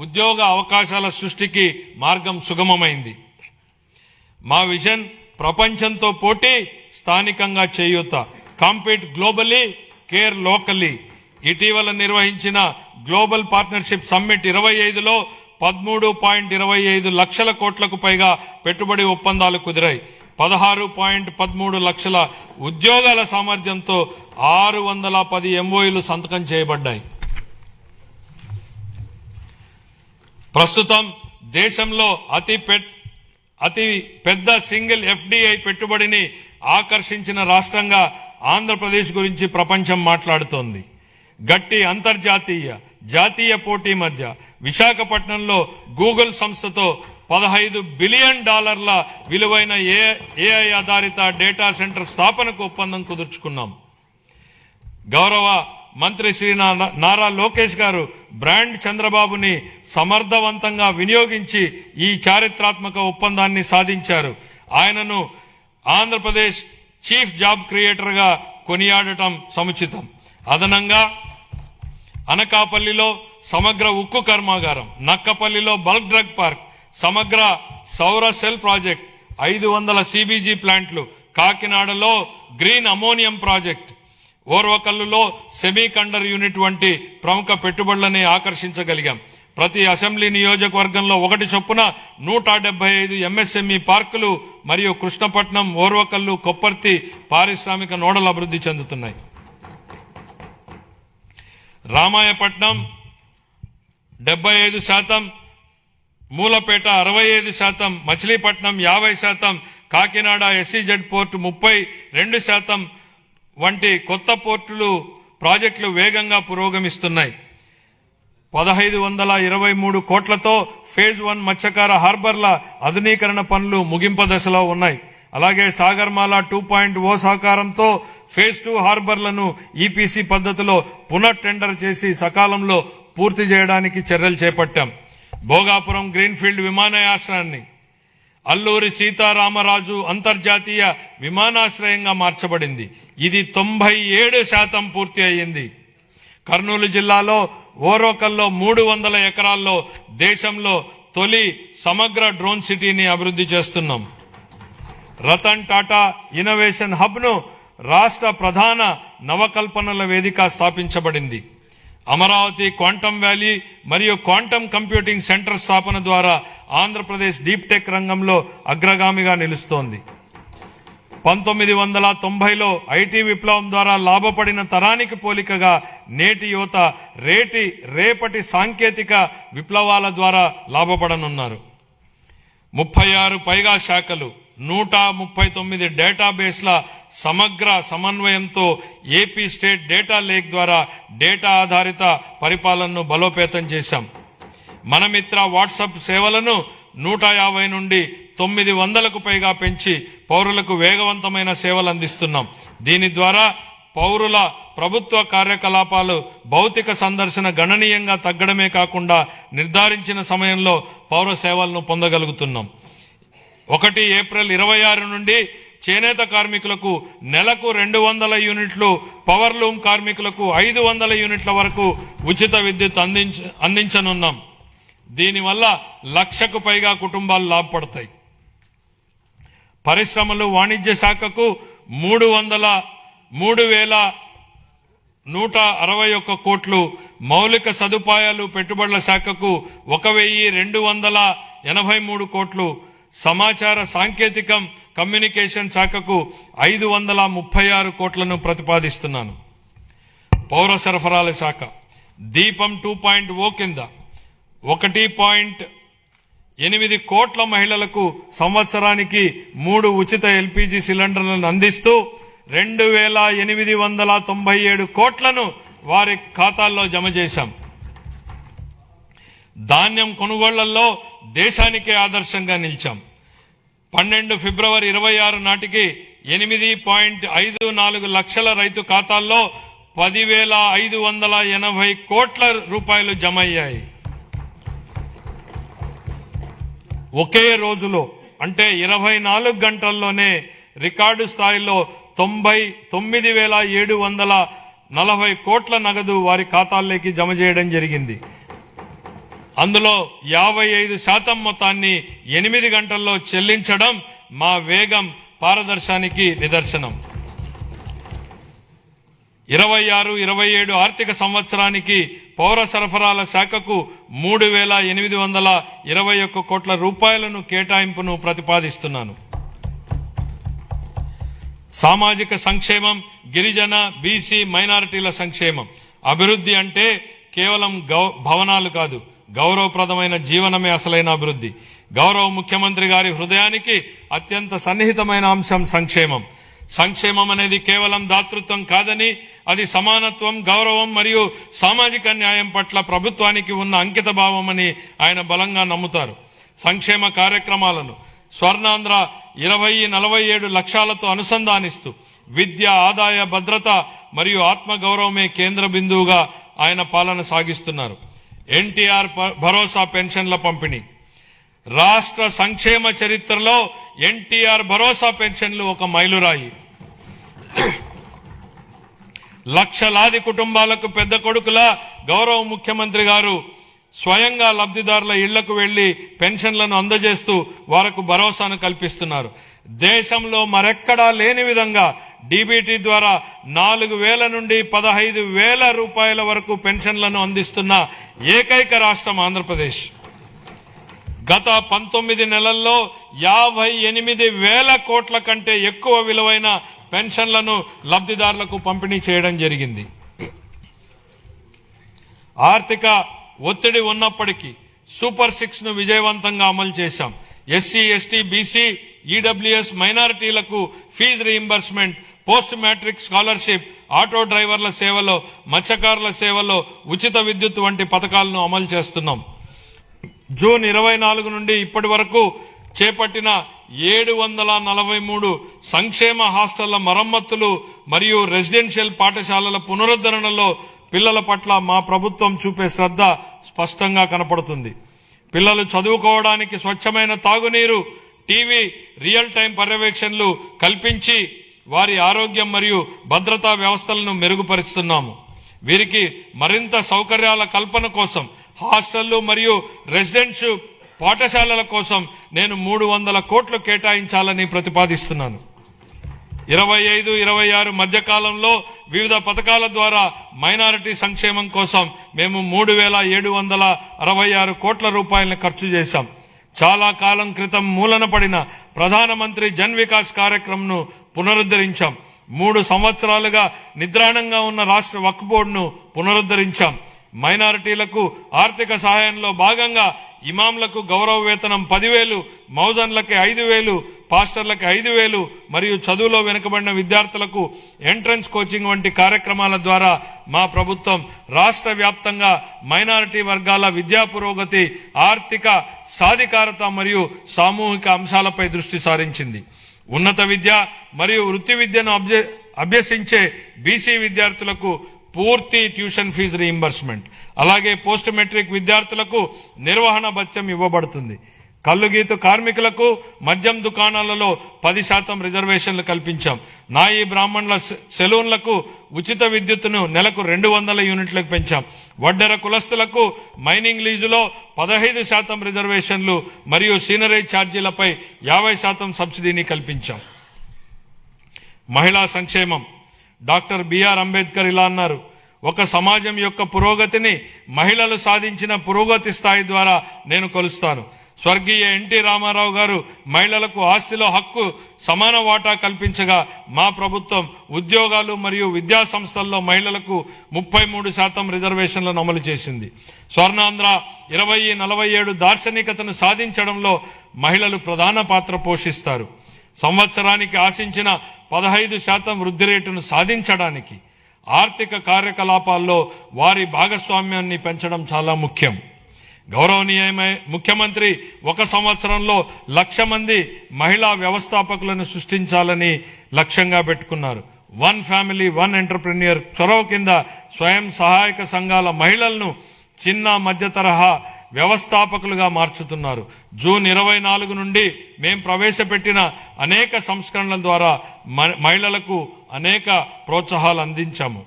ఉద్యోగ అవకాశాల సృష్టికి మార్గం సుగమమైంది. మా విజన్ ప్రపంచంతో పోటీ, స్థానికంగా చేయూత. Compete globally, care locally. ఇటీవల నిర్వహించిన గ్లోబల్ పార్ట్నర్షిప్ సమ్మిట్ 25లో 13.25 లక్షల కోట్లకు పైగా పెట్టుబడి ఒప్పందాలు కుదిరాయి. 16.13 లక్షల ఉద్యోగాల సామర్థ్యంతో 610 MOUలు సంతకం చేయబడ్డాయి. ప్రస్తుతం దేశంలో అతి పెద్ద సింగిల్ FDI పెట్టుబడిని ఆకర్షించిన రాష్ట్రంగా ఆంధ్రప్రదేశ్ గురించి ప్రపంచం మాట్లాడుతోంది. గట్టి అంతర్జాతీయ, జాతీయ పోటీ మధ్య విశాఖపట్నంలో గూగుల్ సంస్థతో $15 బిలియన్ విలువైన AI ఆధారిత డేటా సెంటర్ స్థాపనకు ఒప్పందం కుదుర్చుకున్నాం. గౌరవ మంత్రి శ్రీ నారా లోకేష్ గారు బ్రాండ్ చంద్రబాబుని సమర్థవంతంగా వినియోగించి ఈ చారిత్రాత్మక ఒప్పందాన్ని సాధించారు. ఆయనను ఆంధ్రప్రదేశ్ చీఫ్ జాబ్ క్రియేటర్ గా కొనియాడటం సముచితం. అదనంగా అనకాపల్లిలో సమగ్ర ఉక్కు కర్మాగారం, నక్కపల్లిలో బల్క్ డ్రగ్ పార్క్, సమగ్ర సౌర సెల్ ప్రాజెక్ట్, 500 CBG ప్లాంట్లు, కాకినాడలో గ్రీన్ అమోనియం ప్రాజెక్ట్, ఓర్వకల్లులో సెమీ కండక్టర్ యూనిట్ వంటి ప్రముఖ పెట్టుబడులని ఆకర్షించగలిగాం. ప్రతి అసెంబ్లీ నియోజకవర్గంలో 1 చొప్పున 175 MSME పార్కులు మరియు కృష్ణపట్నం, ఓర్వకల్లు, కొప్పర్తి పారిశ్రామిక నోడలు అభివృద్ధి చెందుతున్నాయి. రామాయపట్నం 75%, మూలపేట 65%, మచిలీపట్నం 50%, కాకినాడ SEZ పోర్టు 32% వంటి కొత్త పోర్టులు ప్రాజెక్టులు వేగంగా పురోగమిస్తున్నాయి. 1523 కోట్లతో ఫేజ్ 1 మత్స్యకార హార్బర్ల ఆధునీకరణ పనులు ముగింపు దశలో ఉన్నాయి. అలాగే సాగర్మాల 2.0 సహకారంతో ఫేజ్ 2 హార్బర్లను EPC పద్ధతిలో పునః టెండర్ చేసి సకాలంలో పూర్తి చేయడానికి చర్యలు చేపట్టాం. భోగాపురం గ్రీన్ఫీల్డ్ విమానాశ్రయాన్ని అల్లూరి సీతారామరాజు అంతర్జాతీయ విమానాశ్రయంగా మార్చబడింది. ఇది 97% పూర్తి అయ్యింది. కర్నూలు జిల్లాలో ఓరోకల్లో 300 ఎకరాల్లో దేశంలో తొలి సమగ్ర డ్రోన్ సిటీని అభివృద్ధి చేస్తున్నాం. రతన్ టాటా ఇన్నోవేషన్ హబ్ ను రాష్ట్ర ప్రధాన నవకల్పనల వేదిక స్థాపించబడింది. అమరావతి క్వాంటమ్ వ్యాలీ మరియు క్వాంటమ్ కంప్యూటింగ్ సెంటర్ స్థాపన ద్వారా ఆంధ్రప్రదేశ్ డీప్ టెక్ రంగంలో అగ్రగామిగా నిలుస్తోంది. 1990లో ఐటీ విప్లవం ద్వారా లాభపడిన తరానికి పోలికగా నేటి యువత రేపటి సాంకేతిక విప్లవాల ద్వారా లాభపడనున్నారు. 36 పైగా శాఖలు, 139 డేటాబేస్ల సమగ్ర సమన్వయంతో ఏపీ స్టేట్ డేటా లేక్ ద్వారా డేటా ఆధారిత పరిపాలనను బలోపేతం చేశాం. మనమిత్ర వాట్సాప్ సేవలను 150 నుండి 900కు పైగా పెంచి పౌరులకు వేగవంతమైన సేవలు అందిస్తున్నాం. దీని ద్వారా పౌరుల ప్రభుత్వ కార్యకలాపాలు భౌతిక సందర్శన గణనీయంగా తగ్గడమే కాకుండా నిర్ధారించిన సమయంలో పౌర సేవలను పొందగలుగుతున్నాం. 1 ఏప్రిల్ 26 నుండి చేనేత కార్మికులకు నెలకు 200 యూనిట్లు, పవర్లూమ్ కార్మికులకు 500 యూనిట్ల వరకు ఉచిత విద్యుత్ అందించనున్నాం. దీనివల్ల 1,00,000కు పైగా కుటుంబాలు లాభపడతాయి. పరిశ్రమలు, వాణిజ్య శాఖకు 3,000 161 కోట్లు, మౌలిక సదుపాయాలు పెట్టుబడుల శాఖకు 1283 కోట్లు, సమాచార సాంకేతికం కమ్యూనికేషన్ శాఖకు 536 కోట్లను ప్రతిపాదిస్తున్నాను. పౌర సరఫరాల శాఖ దీపం 2.0 కింద 1.8 కోట్ల మహిళలకు సంవత్సరానికి 3 ఉచిత ఎల్పీజీ సిలిండర్లను అందిస్తూ 2897 కోట్లను వారి ఖాతాల్లో జమ చేశాం. ధాన్యం కొనుగోళ్లలో దేశానికే ఆదర్శంగా నిలిచాం. 12 ఫిబ్రవరి 26 నాటికి 8.54 లక్షల రైతు ఖాతాల్లో 10,580 కోట్ల రూపాయలు జమ అయ్యాయి. ఒకే రోజులో అంటే 24 గంటల్లోనే రికార్డు స్థాయిలో 99,740 కోట్ల నగదు వారి ఖాతాల్లోకి జమ చేయడం జరిగింది. అందులో 55% మొత్తాన్ని 8 గంటల్లో చెల్లించడం మా వేగం పారదర్శానికి నిదర్శనం. 26-27 ఆర్థిక సంవత్సరానికి పౌర సరఫరాల శాఖకు 3,821 కోట్ల రూపాయలను కేటాయింపును ప్రతిపాదిస్తున్నాను. సామాజిక సంక్షేమం, గిరిజన, బీసీ, మైనారిటీల సంక్షేమం. అభివృద్ధి అంటే కేవలం భవనాలు కాదు, గౌరవప్రదమైన జీవనమే అసలైన అభివృద్ధి. గౌరవ ముఖ్యమంత్రి గారి హృదయానికి అత్యంత సన్నిహితమైన అంశం సంక్షేమం. సంక్షేమం అనేది కేవలం దాతృత్వం కాదని, అది సమానత్వం, గౌరవం మరియు సామాజిక న్యాయం పట్ల ప్రభుత్వానికి ఉన్న అంకిత భావమని ఆయన బలంగా నమ్ముతారు. సంక్షేమ కార్యక్రమాలను స్వర్ణాంధ్ర 2047 లక్ష్యాలతో అనుసంధానిస్తూ విద్య, ఆదాయ భద్రత మరియు ఆత్మగౌరవమే కేంద్ర బిందువుగా ఆయన పాలన సాగిస్తున్నారు. ఎన్టీఆర్ భరోసా పెన్షన్ల పంపిణీ. రాష్ట్ర సంక్షేమ చరిత్రలో ఎన్టీఆర్ భరోసా పెన్షన్లు ఒక మైలురాయి. లక్షలాది కుటుంబాలకు పెద్ద కొడుకులా గౌరవ ముఖ్యమంత్రి గారు స్వయంగా లబ్ధిదారుల ఇళ్లకు వెళ్లి పెన్షన్లను అందజేస్తూ వారికి భరోసాను కల్పిస్తున్నారు. దేశంలో మరెక్కడా లేని విధంగా డీబీటీ ద్వారా 4,000 నుండి 15,000 రూపాయల వరకు పెన్షన్లను అందిస్తున్న ఏకైక రాష్ట్రం ఆంధ్రప్రదేశ్. గత 19 నెలల్లో 58,000 కోట్ల కంటే ఎక్కువ విలువైన పెన్షన్లను లబ్ధిదారులకు పంపిణీ చేయడం జరిగింది. ఆర్థిక ఒత్తిడి ఉన్నప్పటికీ సూపర్ 6 ను విజయవంతంగా అమలు చేశాం. ఎస్సీ, ఎస్టీ, బీసీ, ఈడబ్ల్యూఎస్, మైనారిటీలకు fees reimbursement, post matric scholarship, auto డ్రైవర్ల సేవలో, మత్స్యకారుల సేవలో ఉచిత విద్యుత్ వంటి పథకాలను అమలు చేస్తున్నాం. జూన్ 24 నుండి ఇప్పటి వరకు చేపట్టిన 743 సంక్షేమ హాస్టళ్ల మరమ్మతులు మరియు రెసిడెన్షియల్ పాఠశాలల పునరుద్ధరణలో పిల్లల పట్ల మా ప్రభుత్వం చూపే శ్రద్ధ స్పష్టంగా కనపడుతుంది. పిల్లలు చదువుకోవడానికి స్వచ్ఛమైన తాగునీరు, టీవీ, రియల్ టైం పర్యవేక్షణలు కల్పించి వారి ఆరోగ్యం మరియు భద్రతా వ్యవస్థలను మెరుగుపరుస్తున్నాము. వీరికి మరింత సౌకర్యాల కల్పన కోసం హాస్టళ్లు మరియు రెసిడెన్షియల్ పాఠశాలల కోసం నేను 300 కోట్లు కేటాయించాలని ప్రతిపాదిస్తున్నాను. 25-26 మధ్యకాలంలో వివిధ పథకాల ద్వారా మైనారిటీ సంక్షేమం కోసం మేము 3,766 కోట్ల రూపాయలను ఖర్చు చేశాం. చాలా కాలం క్రితం మూలన పడిన ప్రధానమంత్రి జన్ వికాస్ కార్యక్రమంను పునరుద్ధరించాం. 3 సంవత్సరాలుగా నిద్రాణంగా ఉన్న రాష్ట్ర వక్ఫ్ బోర్డును పునరుద్ధరించాం. మైనారిటీలకు ఆర్థిక సహాయంలో భాగంగా ఇమాంలకు గౌరవ వేతనం 10,000, మౌజన్లకి 5,000, పాస్టర్లకి 5,000 మరియు చదువులో వెనుకబడిన విద్యార్థులకు ఎంట్రన్స్ కోచింగ్ వంటి కార్యక్రమాల ద్వారా మా ప్రభుత్వం రాష్ట్ర వ్యాప్తంగా మైనారిటీ వర్గాల విద్యా పురోగతి, ఆర్థిక సాధికారత మరియు సామూహిక అంశాలపై దృష్టి సారించింది. ఉన్నత విద్య మరియు వృత్తి విద్యను అభ్యసించే బీసీ విద్యార్థులకు పూర్తి ట్యూషన్ ఫీజు రీయింబర్స్మెంట్, అలాగే పోస్ట్ మెట్రిక్ విద్యార్థులకు నిర్వహణ భత్యం ఇవ్వబడుతుంది. కల్లుగీతు కార్మికులకు మద్యం దుకాణాలలో 10% రిజర్వేషన్లు కల్పించాం. నాయి బ్రాహ్మణుల సెలూన్లకు ఉచిత విద్యుత్తును నెలకు 200 యూనిట్లకు పెంచాం. వడ్డెర కులస్తులకు మైనింగ్ లీజులో 15% రిజర్వేషన్లు మరియు సీనరేజ్ ఛార్జీలపై 50% సబ్సిడీని కల్పించాం. మహిళా సంక్షేమం. డాక్టర్ బిఆర్ అంబేద్కర్ ఇలా అన్నారు, ఒక సమాజం యొక్క పురోగతిని మహిళలు సాధించిన పురోగతి స్థాయి ద్వారా నేను కొలుస్తాను. స్వర్గీయ ఎన్టీ రామారావు గారు మహిళలకు ఆస్తిలో హక్కు సమాన వాటా కల్పించగా మా ప్రభుత్వం ఉద్యోగాలు మరియు విద్యా సంస్థల్లో మహిళలకు 33% రిజర్వేషన్లను అమలు చేసింది. స్వర్ణాంధ్ర 2047 దార్శనికతను సాధించడంలో మహిళలు ప్రధాన పాత్ర పోషిస్తారు. సంవత్సరానికి ఆశించిన 15% వృద్ధి రేటును సాధించడానికి ఆర్థిక కార్యకలాపాల్లో వారి భాగస్వామ్యాన్ని పెంచడం చాలా ముఖ్యం. గౌరవనీయమైన ముఖ్యమంత్రి ఒక సంవత్సరంలో 1,00,000 మంది మహిళా వ్యవస్థాపకులను సృష్టించాలని లక్ష్యంగా పెట్టుకున్నారు. వన్ ఫ్యామిలీ వన్ ఎంటర్ప్రెన్యూర్ చొరవ కింద స్వయం సహాయక సంఘాల మహిళలను చిన్న మధ్య తరహా వ్యవస్థాపకులుగా మార్చుతున్నారు. జూన్ 24 నుండి మేం ప్రవేశపెట్టిన అనేక సంస్కరణల ద్వారా మహిళలకు అనేక ప్రోత్సాహాలు అందించాము.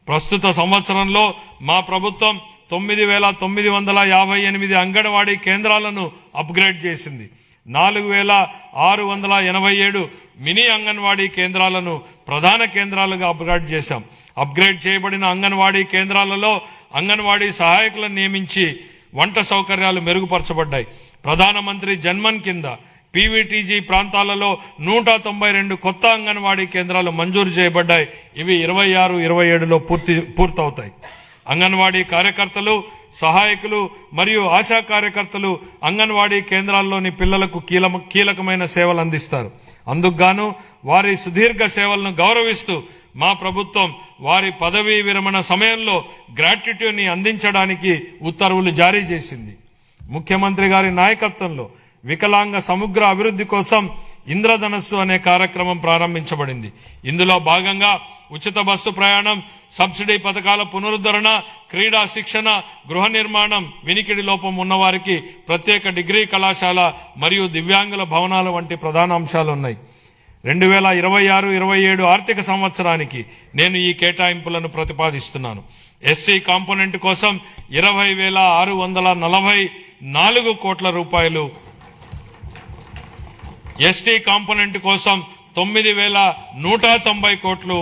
ప్రస్తుత సంవత్సరంలో మా ప్రభుత్వం 9,958 అంగన్వాడీ కేంద్రాలను అప్గ్రేడ్ చేసింది. 4,687 మినీ అంగన్వాడీ కేంద్రాలను ప్రధాన కేంద్రాలుగా అప్గ్రేడ్ చేశాం. అప్గ్రేడ్ చేయబడిన అంగన్వాడీ కేంద్రాలలో అంగన్వాడీ సహాయకులను నియమించి వంట సౌకర్యాలు మెరుగుపరచబడ్డాయి. ప్రధానమంత్రి జన్మన్ కింద పీవీటీజీ ప్రాంతాలలో 192 కొత్త అంగన్వాడీ కేంద్రాలు మంజూరు చేయబడ్డాయి. ఇవి 26-27లో పూర్తవుతాయి. అంగన్వాడీ కార్యకర్తలు, సహాయకులు మరియు ఆశా కార్యకర్తలు అంగన్వాడీ కేంద్రాల్లోని పిల్లలకు కీలకమైన సేవలు అందిస్తారు. అందుకుగాను వారి సుదీర్ఘ సేవలను గౌరవిస్తూ మా ప్రభుత్వం వారి పదవీ విరమణ సమయంలో గ్రాట్యుటీని అందించడానికి ఉత్తర్వులు జారీ చేసింది. ముఖ్యమంత్రి గారి నాయకత్వంలో వికలాంగ సమగ్ర అభివృద్ధి కోసం ఇంద్రధనస్సు అనే కార్యక్రమం ప్రారంభించబడింది. ఇందులో భాగంగా ఉచిత బస్సు ప్రయాణం, సబ్సిడీ పథకాల పునరుద్ధరణ, క్రీడా శిక్షణ, గృహ నిర్మాణం, వినికిడి లోపం ఉన్నవారికి ప్రత్యేక డిగ్రీ కళాశాల మరియు దివ్యాంగుల భవనాలు వంటి ప్రధాన అంశాలున్నాయి. 2026-27 ఆర్థిక సంవత్సరానికి నేను ఈ కేటాయింపులను ప్రతిపాదిస్తున్నాను. ఎస్సీ కాంపోనెంట్ కోసం 20,644 కోట్ల రూపాయలు, ఎస్టీ కాంపోనెంట్ కోసం 9,190 కోట్లు,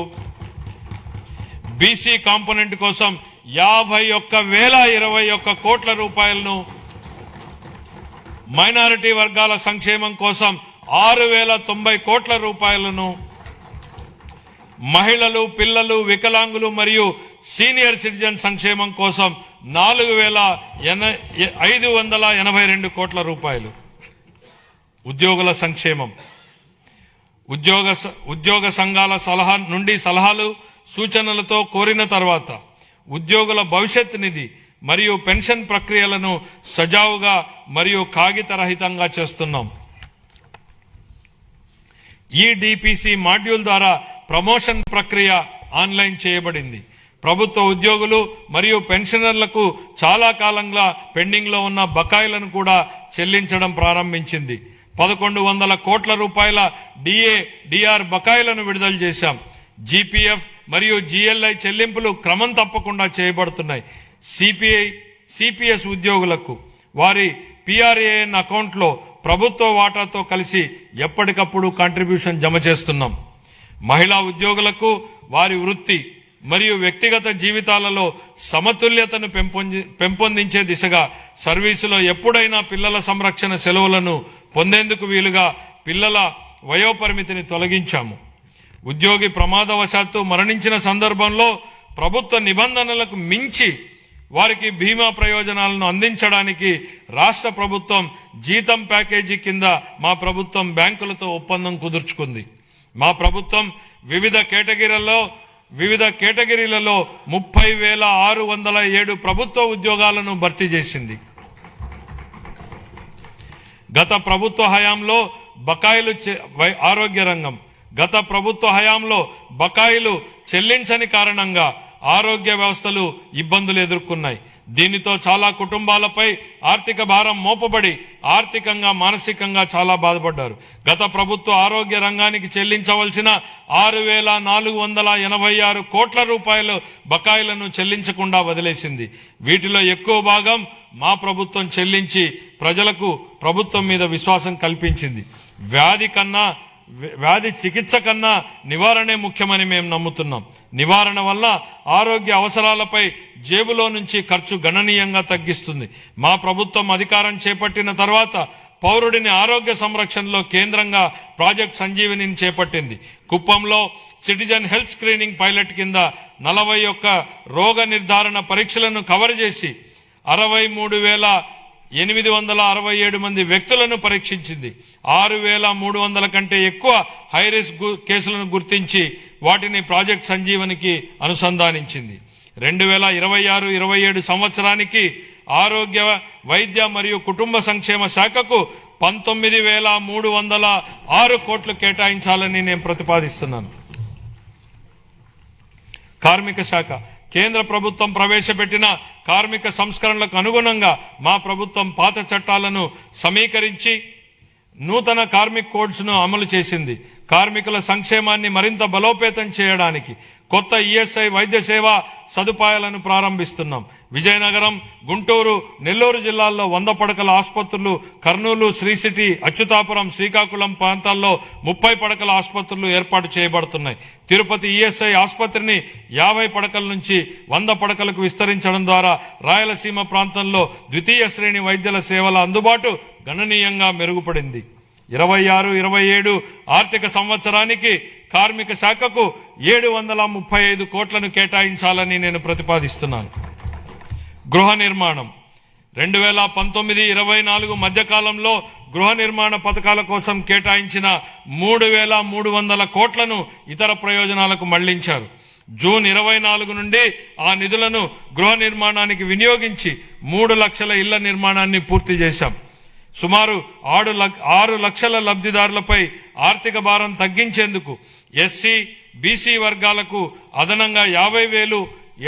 బీసీ కాంపోనెంట్ కోసం 51,021 కోట్ల రూపాయలను, మైనారిటీ వర్గాల సంక్షేమం కోసం 6,090 కోట్ల రూపాయలను, మహిళలు, పిల్లలు, వికలాంగులు మరియు సీనియర్ సిటిజన్ సంక్షేమం కోసం 4,582 కోట్ల రూపాయలు. ఉద్యోగుల సంక్షేమం, ఉద్యోగ సంఘాల సలహాలు సూచనలతో కోరిన తర్వాత ఉద్యోగుల భవిష్యత్ నిధి మరియు పెన్షన్ ప్రక్రియలను సజావుగా మరియు కాగితరహితంగా చేస్తున్నాం. ఈ డిపిసి మాడ్యూల్ ద్వారా ప్రమోషన్ ప్రక్రియ ఆన్లైన్ చేయబడింది. ప్రభుత్వ ఉద్యోగులు మరియు పెన్షనర్లకు చాలా కాలంగా పెండింగ్ లో ఉన్న బకాయిలను కూడా చెల్లించడం ప్రారంభించింది. 1,100 కోట్ల రూపాయల డిఆర్ బకాయిలను విడుదల చేశాం. జీపీఎఫ్ మరియు జీఎల్ఐ చెల్లింపులు క్రమం తప్పకుండా చేయబడుతున్నాయి. సిపిఎస్ ఉద్యోగులకు వారి పిఆర్ఏఎన్ అకౌంట్లో ప్రభుత్వ వాటాతో కలిసి ఎప్పటికప్పుడు కాంట్రిబ్యూషన్ జమ చేస్తున్నాం. మహిళా ఉద్యోగులకు వారి వృత్తి మరియు వ్యక్తిగత జీవితాలలో సమతుల్యతను పెంపొందించే దిశగా సర్వీసులో ఎప్పుడైనా పిల్లల సంరక్షణ సెలవులను పొందేందుకు వీలుగా పిల్లల వయోపరిమితిని తొలగించాము. ఉద్యోగి ప్రమాదవశాత్తు మరణించిన సందర్భంలో ప్రభుత్వ నిబంధనలకు మించి వారికి బీమా ప్రయోజనాలను అందించడానికి రాష్ట్ర ప్రభుత్వం జీతం ప్యాకేజీ కింద మా ప్రభుత్వం బ్యాంకులతో ఒప్పందం కుదుర్చుకుంది. మా ప్రభుత్వం వివిధ కేటగిరీలలో 30,607 ప్రభుత్వ ఉద్యోగాలను భర్తీ చేసింది. గత ప్రభుత్వ హయాంలో ఆరోగ్య రంగం గత ప్రభుత్వ హయాంలో బకాయిలు చెల్లించని కారణంగా ఆరోగ్య వ్యవస్థలు ఇబ్బందులు ఎదుర్కొన్నాయి. దీనితో చాలా కుటుంబాలపై ఆర్థిక భారం మోపబడి ఆర్థికంగా మానసికంగా చాలా బాధపడ్డారు. గత ప్రభుత్వ ఆరోగ్య రంగానికి చెల్లించవలసిన 6,486 కోట్ల రూపాయలు బకాయిలను చెల్లించకుండా వదిలేసింది. వీటిలో ఎక్కువ భాగం మా ప్రభుత్వం చెల్లించి ప్రజలకు ప్రభుత్వం మీద విశ్వాసం కల్పించింది. వ్యాధి కన్నా వ్యాధి చికిత్స కన్నా నివారణే ముఖ్యమని మేము నమ్ముతున్నాం. నివారణ వల్ల ఆరోగ్య అవసరాలపై జేబులో నుంచి ఖర్చు గణనీయంగా తగ్గిస్తుంది. మా ప్రభుత్వం అధికారం చేపట్టిన తర్వాత పౌరుడిని ఆరోగ్య సంరక్షణలో కేంద్రంగా ప్రాజెక్ట్ సంజీవనిని చేపట్టింది. కుప్పంలో సిటిజన్ హెల్త్ స్క్రీనింగ్ పైలట్ కింద 41 రోగ నిర్ధారణ పరీక్షలను కవర్ చేసి 63,867 మంది వ్యక్తులను పరీక్షించింది. 6,300 కంటే ఎక్కువ హైరిస్క్ కేసులను గుర్తించి వాటిని ప్రాజెక్ట్ సంజీవనికి అనుసంధానించింది. 2026-27 సంవత్సరానికి ఆరోగ్య వైద్య మరియు కుటుంబ సంక్షేమ శాఖకు 19,306 కోట్లు కేటాయించాలని నేను ప్రతిపాదిస్తున్నాను. కార్మిక శాఖ కేంద్ర ప్రభుత్వం ప్రవేశపెట్టిన కార్మిక సంస్కరణలకు అనుగుణంగా మా ప్రభుత్వం పాత చట్టాలను సమీకరించి నూతన కార్మిక్ కోడ్స్ ను అమలు చేసింది. కార్మికుల సంక్షేమాన్ని మరింత బలోపేతం చేయడానికి కొత్త ఈఎస్ఐ వైద్య సేవా సదుపాయాలను ప్రారంభిస్తున్నాం. విజయనగరం, గుంటూరు, నెల్లూరు జిల్లాల్లో 100 పడకల ఆసుపత్రులు, కర్నూలు, శ్రీ సిటీ, అచ్యుతాపురం, శ్రీకాకుళం ప్రాంతాల్లో 30 పడకల ఆసుపత్రులు ఏర్పాటు చేయబడుతున్నాయి. తిరుపతి ఈఎస్ఐ ఆసుపత్రిని 50 పడకల నుంచి 100 పడకలకు విస్తరించడం ద్వారా రాయలసీమ ప్రాంతంలో ద్వితీయ శ్రేణి వైద్యుల సేవల అందుబాటు గణనీయంగా మెరుగుపడింది. 26-27 ఆర్థిక సంవత్సరానికి కార్మిక శాఖకు 735 కోట్లను కేటాయించాలని నేను ప్రతిపాదిస్తున్నాను. గృహ నిర్మాణం 2019-24 మధ్యకాలంలో గృహ నిర్మాణ పథకాల కోసం కేటాయించిన 3,300 కోట్లను ఇతర ప్రయోజనాలకు మళ్లించారు. జూన్ 24 నుండి ఆ నిధులను గృహ నిర్మాణానికి వినియోగించి 3 లక్షల ఇళ్ల నిర్మాణాన్ని పూర్తి చేశాం. సుమారు 6 లక్షల లబ్ధిదారులపై ఆర్థిక భారం తగ్గించేందుకు ఎస్సీ, బీసీ వర్గాలకు అదనంగా 50,000,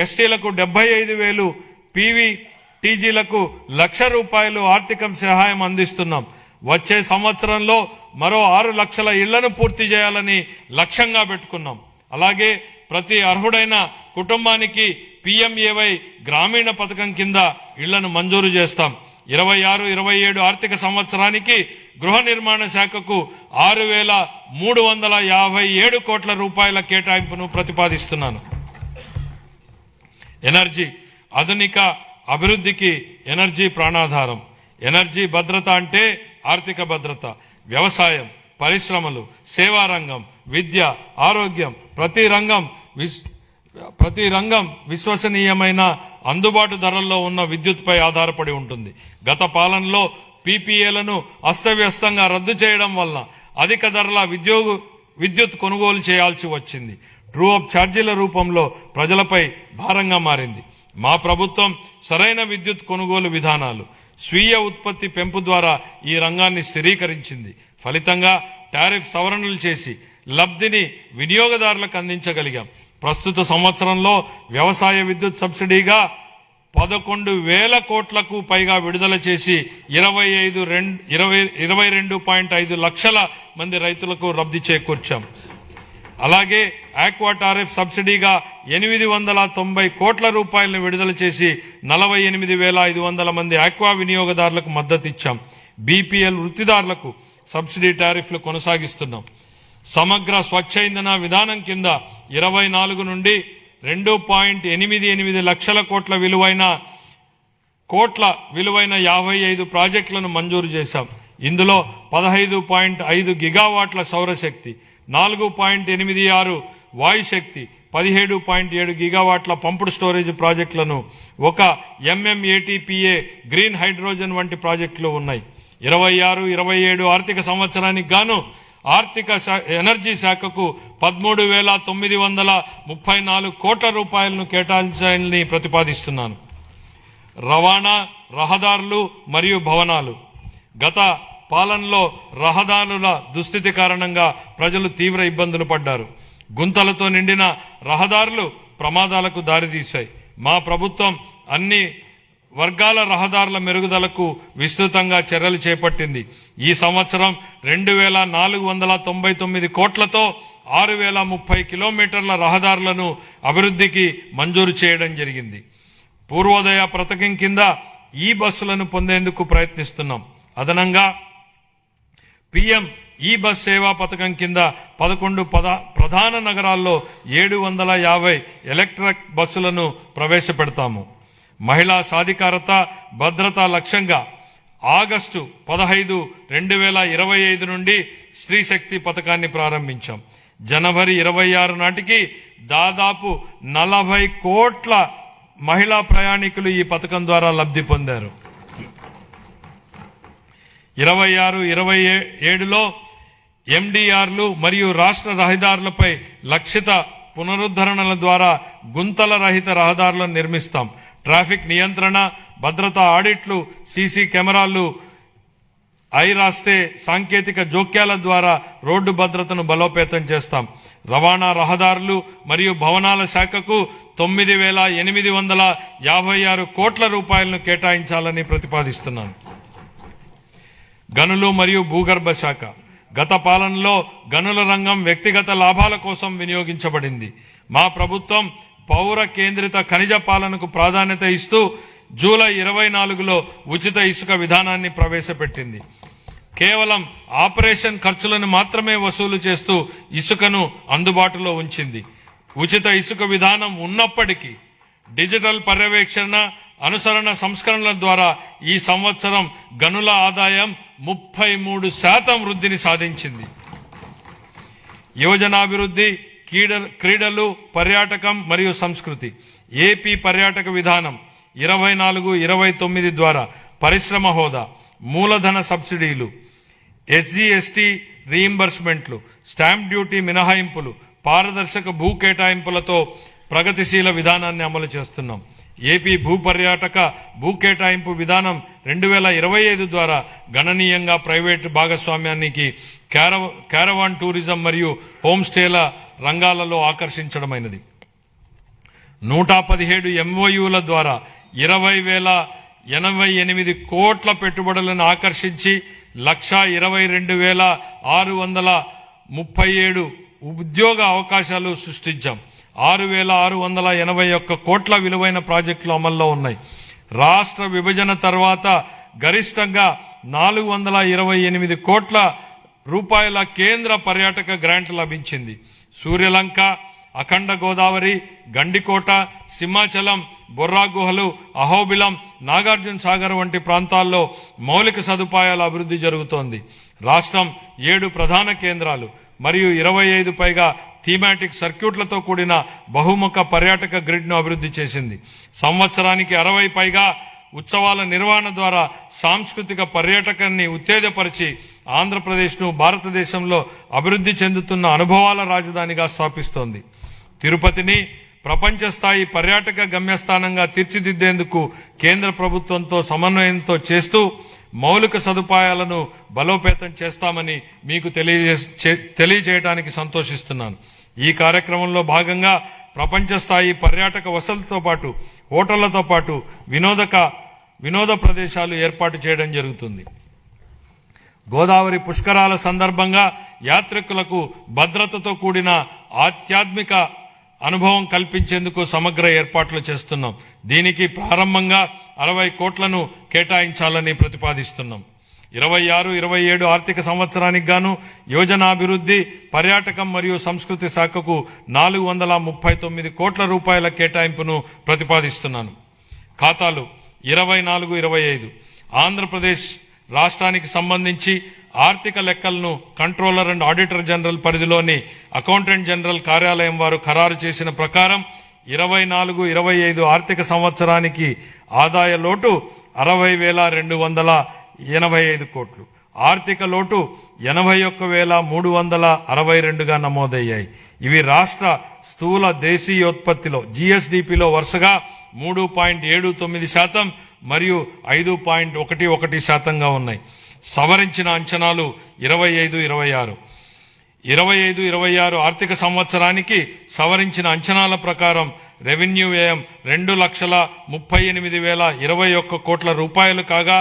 ఎస్టీలకు 75,000, పీవీటీజీలకు ₹1,00,000 ఆర్థిక సహాయం అందిస్తున్నాం. వచ్చే సంవత్సరంలో మరో 6 లక్షల ఇళ్లను పూర్తి చేయాలని లక్ష్యంగా పెట్టుకున్నాం. అలాగే ప్రతి అర్హుడైన కుటుంబానికి PMAY గ్రామీణ పథకం కింద ఇళ్లను మంజూరు చేస్తాం. 26-27 ఆర్థిక సంవత్సరానికి గృహ నిర్మాణ శాఖకు 6,357 కోట్ల రూపాయల కేటాయింపును ప్రతిపాదిస్తున్నాను. ఎనర్జీ ఆధునిక అభివృద్ధికి ఎనర్జీ ప్రాణాధారం. ఎనర్జీ భద్రత అంటే ఆర్థిక భద్రత. వ్యవసాయం, పరిశ్రమలు, సేవా రంగం, విద్య, ఆరోగ్యం ప్రతి రంగం విశ్వసనీయమైన అందుబాటు ధరల్లో ఉన్న విద్యుత్పై ఆధారపడి ఉంటుంది. గత పాలనలో PPAలను అస్తవ్యస్తంగా రద్దు చేయడం వల్ల అధిక ధరల విద్యుత్ కొనుగోలు చేయాల్సి వచ్చింది. ట్రూ అప్ ఛార్జీల రూపంలో ప్రజలపై భారంగా మారింది. మా ప్రభుత్వం సరైన విద్యుత్ కొనుగోలు విధానాలు, స్వీయ ఉత్పత్తి పెంపు ద్వారా ఈ రంగాన్ని స్థిరీకరించింది. ఫలితంగా టారిఫ్ సవరణలు చేసి లబ్ధిని వినియోగదారులకు అందించగలిగాం. ప్రస్తుత సంవత్సరంలో వ్యవసాయ విద్యుత్ సబ్సిడీగా 11,000 కోట్లకు పైగా విడుదల చేసి 22.5 లక్షల మంది రైతులకు లబ్ధి చేకూర్చాం. అలాగే ఆక్వా టారిఫ్ సబ్సిడీగా 890 కోట్ల రూపాయలను విడుదల చేసి 48,500 మంది ఆక్వా వినియోగదారులకు మద్దతు ఇచ్చాం. BPL వృత్తిదారులకు సబ్సిడీ టారిఫ్లు కొనసాగిస్తున్నాం. సమగ్ర స్వచ్ఛ ఇంధన విధానం కింద 24 నుండి 2.88 లక్షల కోట్ల విలువైన 55 ప్రాజెక్టులను మంజూరు చేశాం. ఇందులో 15.5 గిగావాట్ల సౌరశక్తి, 4.86 వాయుశక్తి, 17.7 గిగావాట్ల పంపుడు స్టోరేజ్ ప్రాజెక్టులను, 1 MMATPA గ్రీన్ హైడ్రోజన్ వంటి ప్రాజెక్టులు ఉన్నాయి. 26-27 ఆర్థిక సంవత్సరానికి గాను ఎనర్జీ శాఖకు 13,934 కోట్ల రూపాయలను కేటాయించాలని ప్రతిపాదిస్తున్నాను. రవాణా, రహదారులు మరియు భవనాలు. గత పాలనలో రహదారుల దుస్థితి కారణంగా ప్రజలు తీవ్ర ఇబ్బందులు పడ్డారు. గుంతలతో నిండిన రహదారులు ప్రమాదాలకు దారితీశాయి. మా ప్రభుత్వం అన్ని వర్గాల రహదారుల మెరుగుదలకు విస్తృతంగా చర్యలు చేపట్టింది. ఈ సంవత్సరం 2,499 కోట్లతో 6,030 కిలోమీటర్ల రహదారులను అభివృద్ధికి మంజూరు చేయడం జరిగింది. పూర్వోదయ పథకం కింద ఈ బస్సులను పొందేందుకు ప్రయత్నిస్తున్నాం. అదనంగా PM ఈ బస్ సేవా పథకం కింద 11 ప్రధాన నగరాల్లో 750 ఎలక్ట్రిక్ బస్సులను ప్రవేశపెడతాము. మహిళా సాధికారత భద్రత లక్ష్యంగా ఆగస్టు 15, 2025 నుండి స్త్రీ శక్తి పథకాన్ని ప్రారంభించాం. జనవరి 26 నాటికి దాదాపు 40 కోట్ల మహిళా ప్రయాణికులు ఈ పథకం ద్వారా లబ్ధి పొందారు. 26, 27లో ఎండీఆర్లు మరియు రాష్ట్ర రహదారులపై లక్షిత పునరుద్ధరణల ద్వారా గుంతల రహిత రహదారులను నిర్మిస్తాం. ట్రాఫిక్ నియంత్రణ, భద్రతా ఆడిట్లు, సీసీ కెమెరాలు, రాస్తే సాంకేతిక జోక్యాల ద్వారా రోడ్డు భద్రతను బలోపేతం చేస్తాం. రవాణా రహదారులు మరియు భవనాల శాఖకు 9,856 కోట్ల రూపాయలను కేటాయించాలని ప్రతిపాదిస్తున్నాను. గనులు మరియు భూగర్భ శాఖ గత పాలనలో గనుల రంగం వ్యక్తిగత లాభాల కోసం వినియోగించబడింది. మా ప్రభుత్వం పౌర కేంద్రిత ఖనిజ పాలనకు ప్రాధాన్యత ఇస్తూ జూలై 24లో ఉచిత ఇసుక విధానాన్ని ప్రవేశపెట్టింది. కేవలం ఆపరేషన్ ఖర్చులను మాత్రమే వసూలు చేస్తూ ఇసుకను అందుబాటులో ఉంచింది. ఉచిత ఇసుక విధానం ఉన్నప్పటికీ డిజిటల్ పర్యవేక్షణ, అనుసరణ సంస్కరణల ద్వారా ఈ సంవత్సరం గనుల ఆదాయం 33% వృద్ధిని సాధించింది. యువజనాభివృద్ధి, క్రీడలు, పర్యాటకం మరియు సంస్కృతి ఏపీ పర్యాటక విధానం 24-29 ద్వారా పరిశ్రమ హోదా, మూలధన సబ్సిడీలు, ఎస్జీఎస్టీ రీయింబర్స్మెంట్లు, స్టాంప్ డ్యూటీ మినహాయింపులు, పారదర్శక భూ కేటాయింపులతో ప్రగతిశీల విధానాన్ని అమలు చేస్తున్నాం. ఏపీ భూపర్యాటక భూ కేటాయింపు విధానం 2025 ద్వారా గణనీయంగా ప్రైవేటు భాగస్వామ్యానికి, క్యారవాన్ టూరిజం మరియు హోమ్ స్టేల రంగాలలో ఆకర్షించడమైనది. 117 ఎంఓయూల ద్వారా 20,088 కోట్ల పెట్టుబడులను ఆకర్షించి 122,637 ఉద్యోగ అవకాశాలు సృష్టించాం. 6,681 కోట్ల విలువైన ప్రాజెక్టులు అమల్లో ఉన్నాయి. రాష్ట్ర విభజన తర్వాత గరిష్టంగా 428 కోట్ల రూపాయల కేంద్ర పర్యాటక గ్రాంట్ లభించింది. సూర్యలంక, అఖండ గోదావరి, గండికోట, సింహాచలం, బొర్రా గుహలు, అహోబిలం, నాగార్జున సాగర్ వంటి ప్రాంతాల్లో మౌలిక సదుపాయాల అభివృద్ధి జరుగుతోంది. రాష్ట్రం 7 ప్రధాన కేంద్రాలు మరియు 25 పైగా థీమాటిక్ సర్క్యూట్లతో కూడిన బహుముఖ పర్యాటక గ్రిడ్ ను అభివృద్ధి చేసింది. సంవత్సరానికి 60 పైగా ఉత్సవాల నిర్వహణ ద్వారా సాంస్కృతిక పర్యాటకాన్ని ఉత్తేజపరిచి ఆంధ్రప్రదేశ్ను భారతదేశంలో అభివృద్ధి చెందుతున్న అనుభవాల రాజధానిగా స్థాపిస్తోంది. తిరుపతిని ప్రపంచ స్థాయి పర్యాటక గమ్యస్థానంగా తీర్చిదిద్దేందుకు కేంద్ర ప్రభుత్వంతో సమన్వయంతో చేస్తూ మౌలిక సదుపాయాలను బలోపేతం చేస్తామని మీకు తెలియజేయడానికి సంతోషిస్తున్నాను. ఈ కార్యక్రమంలో భాగంగా ప్రపంచ స్థాయి పర్యాటక వసతులతో పాటు హోటళ్లతో పాటు వినోద ప్రదేశాలు ఏర్పాటు చేయడం జరుగుతుంది. గోదావరి పుష్కరాల సందర్భంగా యాత్రికులకు భద్రతతో కూడిన ఆధ్యాత్మిక అనుభవం కల్పించేందుకు సమగ్ర ఏర్పాట్లు చేస్తున్నాం. దీనికి ప్రారంభంగా 60 కోట్లను కేటాయించాలని ప్రతిపాదిస్తున్నాం. 26-27 ఆర్థిక సంవత్సరానికి గాను యోజనాభివృద్ధి, పర్యాటకం మరియు సంస్కృతి శాఖకు 439 కోట్ల రూపాయల కేటాయింపును ప్రతిపాదిస్తున్నాను. ఖాతాలు 24-25 ఆంధ్రప్రదేశ్ రాష్ట్రానికి సంబంధించి ఆర్థిక లెక్కలను కంట్రోలర్ అండ్ ఆడిటర్ జనరల్ పరిధిలోని అకౌంటెంట్ జనరల్ కార్యాలయం వారు ఖరారు చేసిన ప్రకారం 24-25 ఆర్థిక సంవత్సరానికి ఆదాయ లోటు 60,285 కోట్లు, ఆర్థిక లోటు 81,362గా నమోదయ్యాయి. ఇవి రాష్ట్ర స్థూల దేశీయోత్పత్తిలో జీఎస్డీపీలో వరుసగా 3.79% మరియు 5.11%గా ఉన్నాయి. సవరించిన అంచనాలు 25-26 ఆర్థిక సంవత్సరానికి సవరించిన అంచనాల ప్రకారం రెవెన్యూ వ్యయం 2,38,021 కోట్ల రూపాయలు కాగా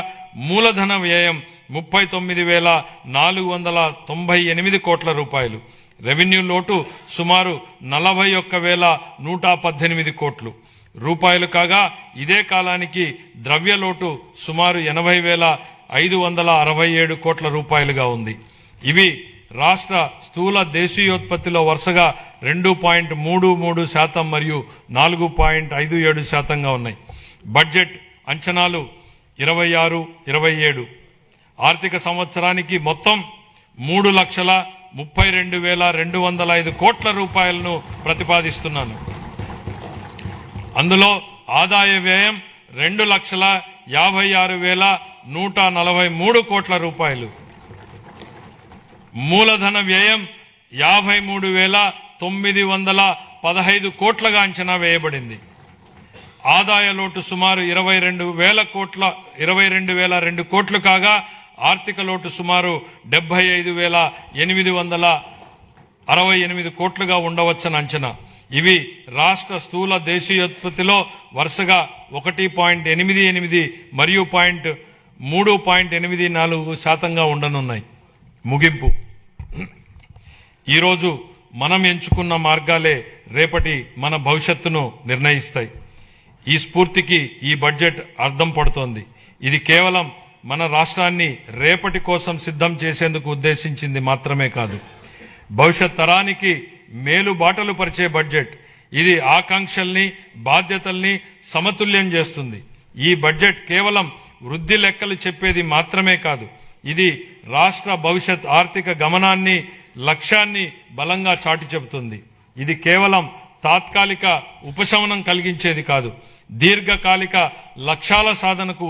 మూలధన వ్యయం 39,498 కోట్ల రూపాయలు. రెవెన్యూ లోటు సుమారు 41,118 కోట్లు రూపాయలు కాగా ఇదే కాలానికి ద్రవ్య లోటు సుమారు 80,567 కోట్ల రూపాయలుగా ఉంది. ఇవి రాష్ట్ర స్థూల దేశీయోత్పత్తిలో వరుసగా 2.33% మరియు 4.57%గా ఉన్నాయి. బడ్జెట్ అంచనాలు 26-27 ఆర్థిక సంవత్సరానికి మొత్తం 3,32,205 కోట్ల రూపాయలను ప్రతిపాదిస్తున్నాను. అందులో ఆదాయ వ్యయం 2,56,143 కోట్ల రూపాయలు, మూలధన వ్యయం 53,915 కోట్లగా అంచనా వేయబడింది. ఆదాయ లోటు సుమారు 22,002 కోట్లు కాగా ఆర్థిక లోటు సుమారు 75,868 కోట్లుగా ఉండవచ్చని అంచనా. ఇవి రాష్ట్ర స్థూల దేశీయోత్పత్తిలో వరుసగా 1.88 మరియు 3.84% ఉండనున్నాయి. ముగింపు. ఈరోజు మనం ఎంచుకున్న మార్గాలే రేపటి మన భవిష్యత్తును నిర్ణయిస్తాయి. ఈ స్ఫూర్తికి ఈ బడ్జెట్ అర్థం పడుతోంది. ఇది కేవలం మన రాష్ట్రాన్ని రేపటి కోసం సిద్ధం చేసేందుకు ఉద్దేశించింది మాత్రమే కాదు, భవిష్యత్ తరానికి మేలు బాటలు పరిచే బడ్జెట్. ఇది ఆకాంక్షల్ని బాధ్యతల్ని సమతుల్యం చేస్తుంది. ఈ బడ్జెట్ కేవలం వృద్ధి లెక్కలు చెప్పేది మాత్రమే కాదు, ఇది రాష్ట్ర భవిష్యత్ ఆర్థిక గమనాన్ని లక్ష్యాన్ని బలంగా చాటి చెబుతుంది. ఇది కేవలం తాత్కాలిక ఉపశమనం కలిగించేది కాదు, దీర్ఘకాలిక లక్ష్యాల సాధనకు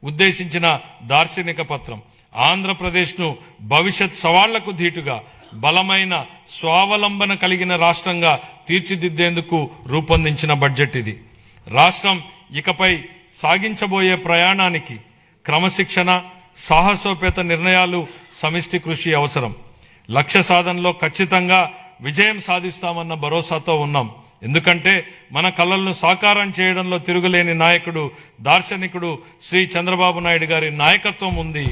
ఉద్దేశించిన దార్శనిక పత్రం. ఆంధ్రప్రదేశ్ను భవిష్యత్ సవాళ్లకు ధీటుగా బలమైన స్వావలంబన కలిగిన రాష్ట్రంగా తీర్చిదిద్దేందుకు రూపొందించిన బడ్జెట్ ఇది. రాష్ట్రం ఇకపై సాగించబోయే ప్రయాణానికి క్రమశిక్షణ, సాహసోపేత నిర్ణయాలు, సమిష్టి కృషి అవసరం. లక్ష్య సాధనలో ఖచ్చితంగా విజయం సాధిస్తామన్న భరోసాతో ఉన్నాం. ఎందుకంటే మన కలలను సాకారం చేయడంలో తిరుగులేని నాయకుడు, దార్శనికుడు శ్రీ చంద్రబాబు నాయుడు గారి నాయకత్వం ఉంది.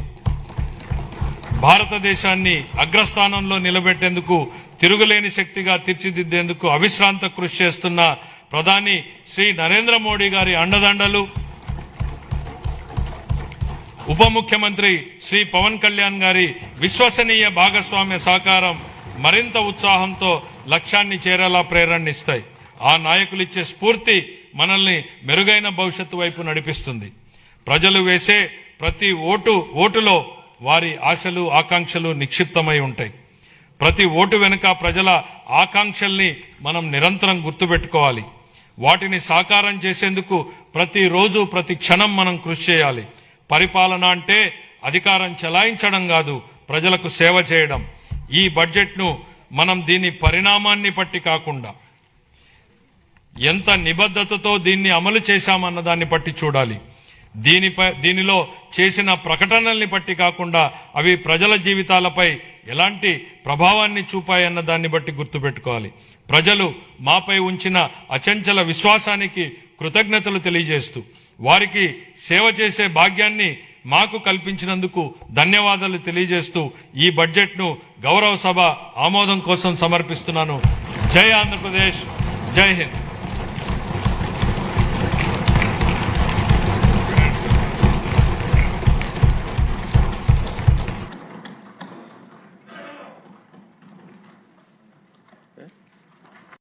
భారతదేశాన్ని అగ్రస్థానంలో నిలబెట్టేందుకు, తిరుగులేని శక్తిగా తీర్చిదిద్దేందుకు అవిశ్రాంత కృషి చేస్తున్న ప్రధాని శ్రీ నరేంద్ర మోడీ గారి అండదండలు, ఉప ముఖ్యమంత్రి శ్రీ పవన్ కళ్యాణ్ గారి విశ్వసనీయ భాగస్వామ్య సహకారం మరింత ఉత్సాహంతో లక్ష్యాన్ని చేరేలా ప్రేరణనిస్తాయి. ఆ నాయకులిచ్చే స్ఫూర్తి మనల్ని మెరుగైన భవిష్యత్తు వైపు నడిపిస్తుంది. ప్రజలు వేసే ప్రతి ఓటులో వారి ఆశలు, ఆకాంక్షలు నిక్షిప్తమై ఉంటాయి. ప్రతి ఓటు వెనుక ప్రజల ఆకాంక్షల్ని మనం నిరంతరం గుర్తుపెట్టుకోవాలి. వాటిని సాకారం చేసేందుకు ప్రతిరోజు, ప్రతి క్షణం మనం కృషి చేయాలి. పరిపాలన అంటే అధికారం చెలాయించడం కాదు, ప్రజలకు సేవ చేయడం. ఈ బడ్జెట్ను మనం దీని పరిణామాన్ని బట్టి కాకుండా ఎంత నిబద్ధతతో దీన్ని అమలు చేశామన్న దాన్ని బట్టి చూడాలి. దీనిలో చేసిన ప్రకటనల్ని బట్టి కాకుండా అవి ప్రజల జీవితాలపై ఎలాంటి ప్రభావాన్ని చూపాయన్న దాన్ని బట్టి గుర్తుపెట్టుకోవాలి. ప్రజలు మాపై ఉంచిన అచంచల విశ్వాసానికి కృతజ్ఞతలు తెలియజేస్తూ, వారికి సేవ చేసే భాగ్యాన్ని మాకు కల్పించినందుకు ధన్యవాదాలు తెలియజేస్తూ ఈ బడ్జెట్ను గౌరవ సభ ఆమోదం కోసం సమర్పిస్తున్నాను. జై ఆంధ్రప్రదేశ్, జై హింద్.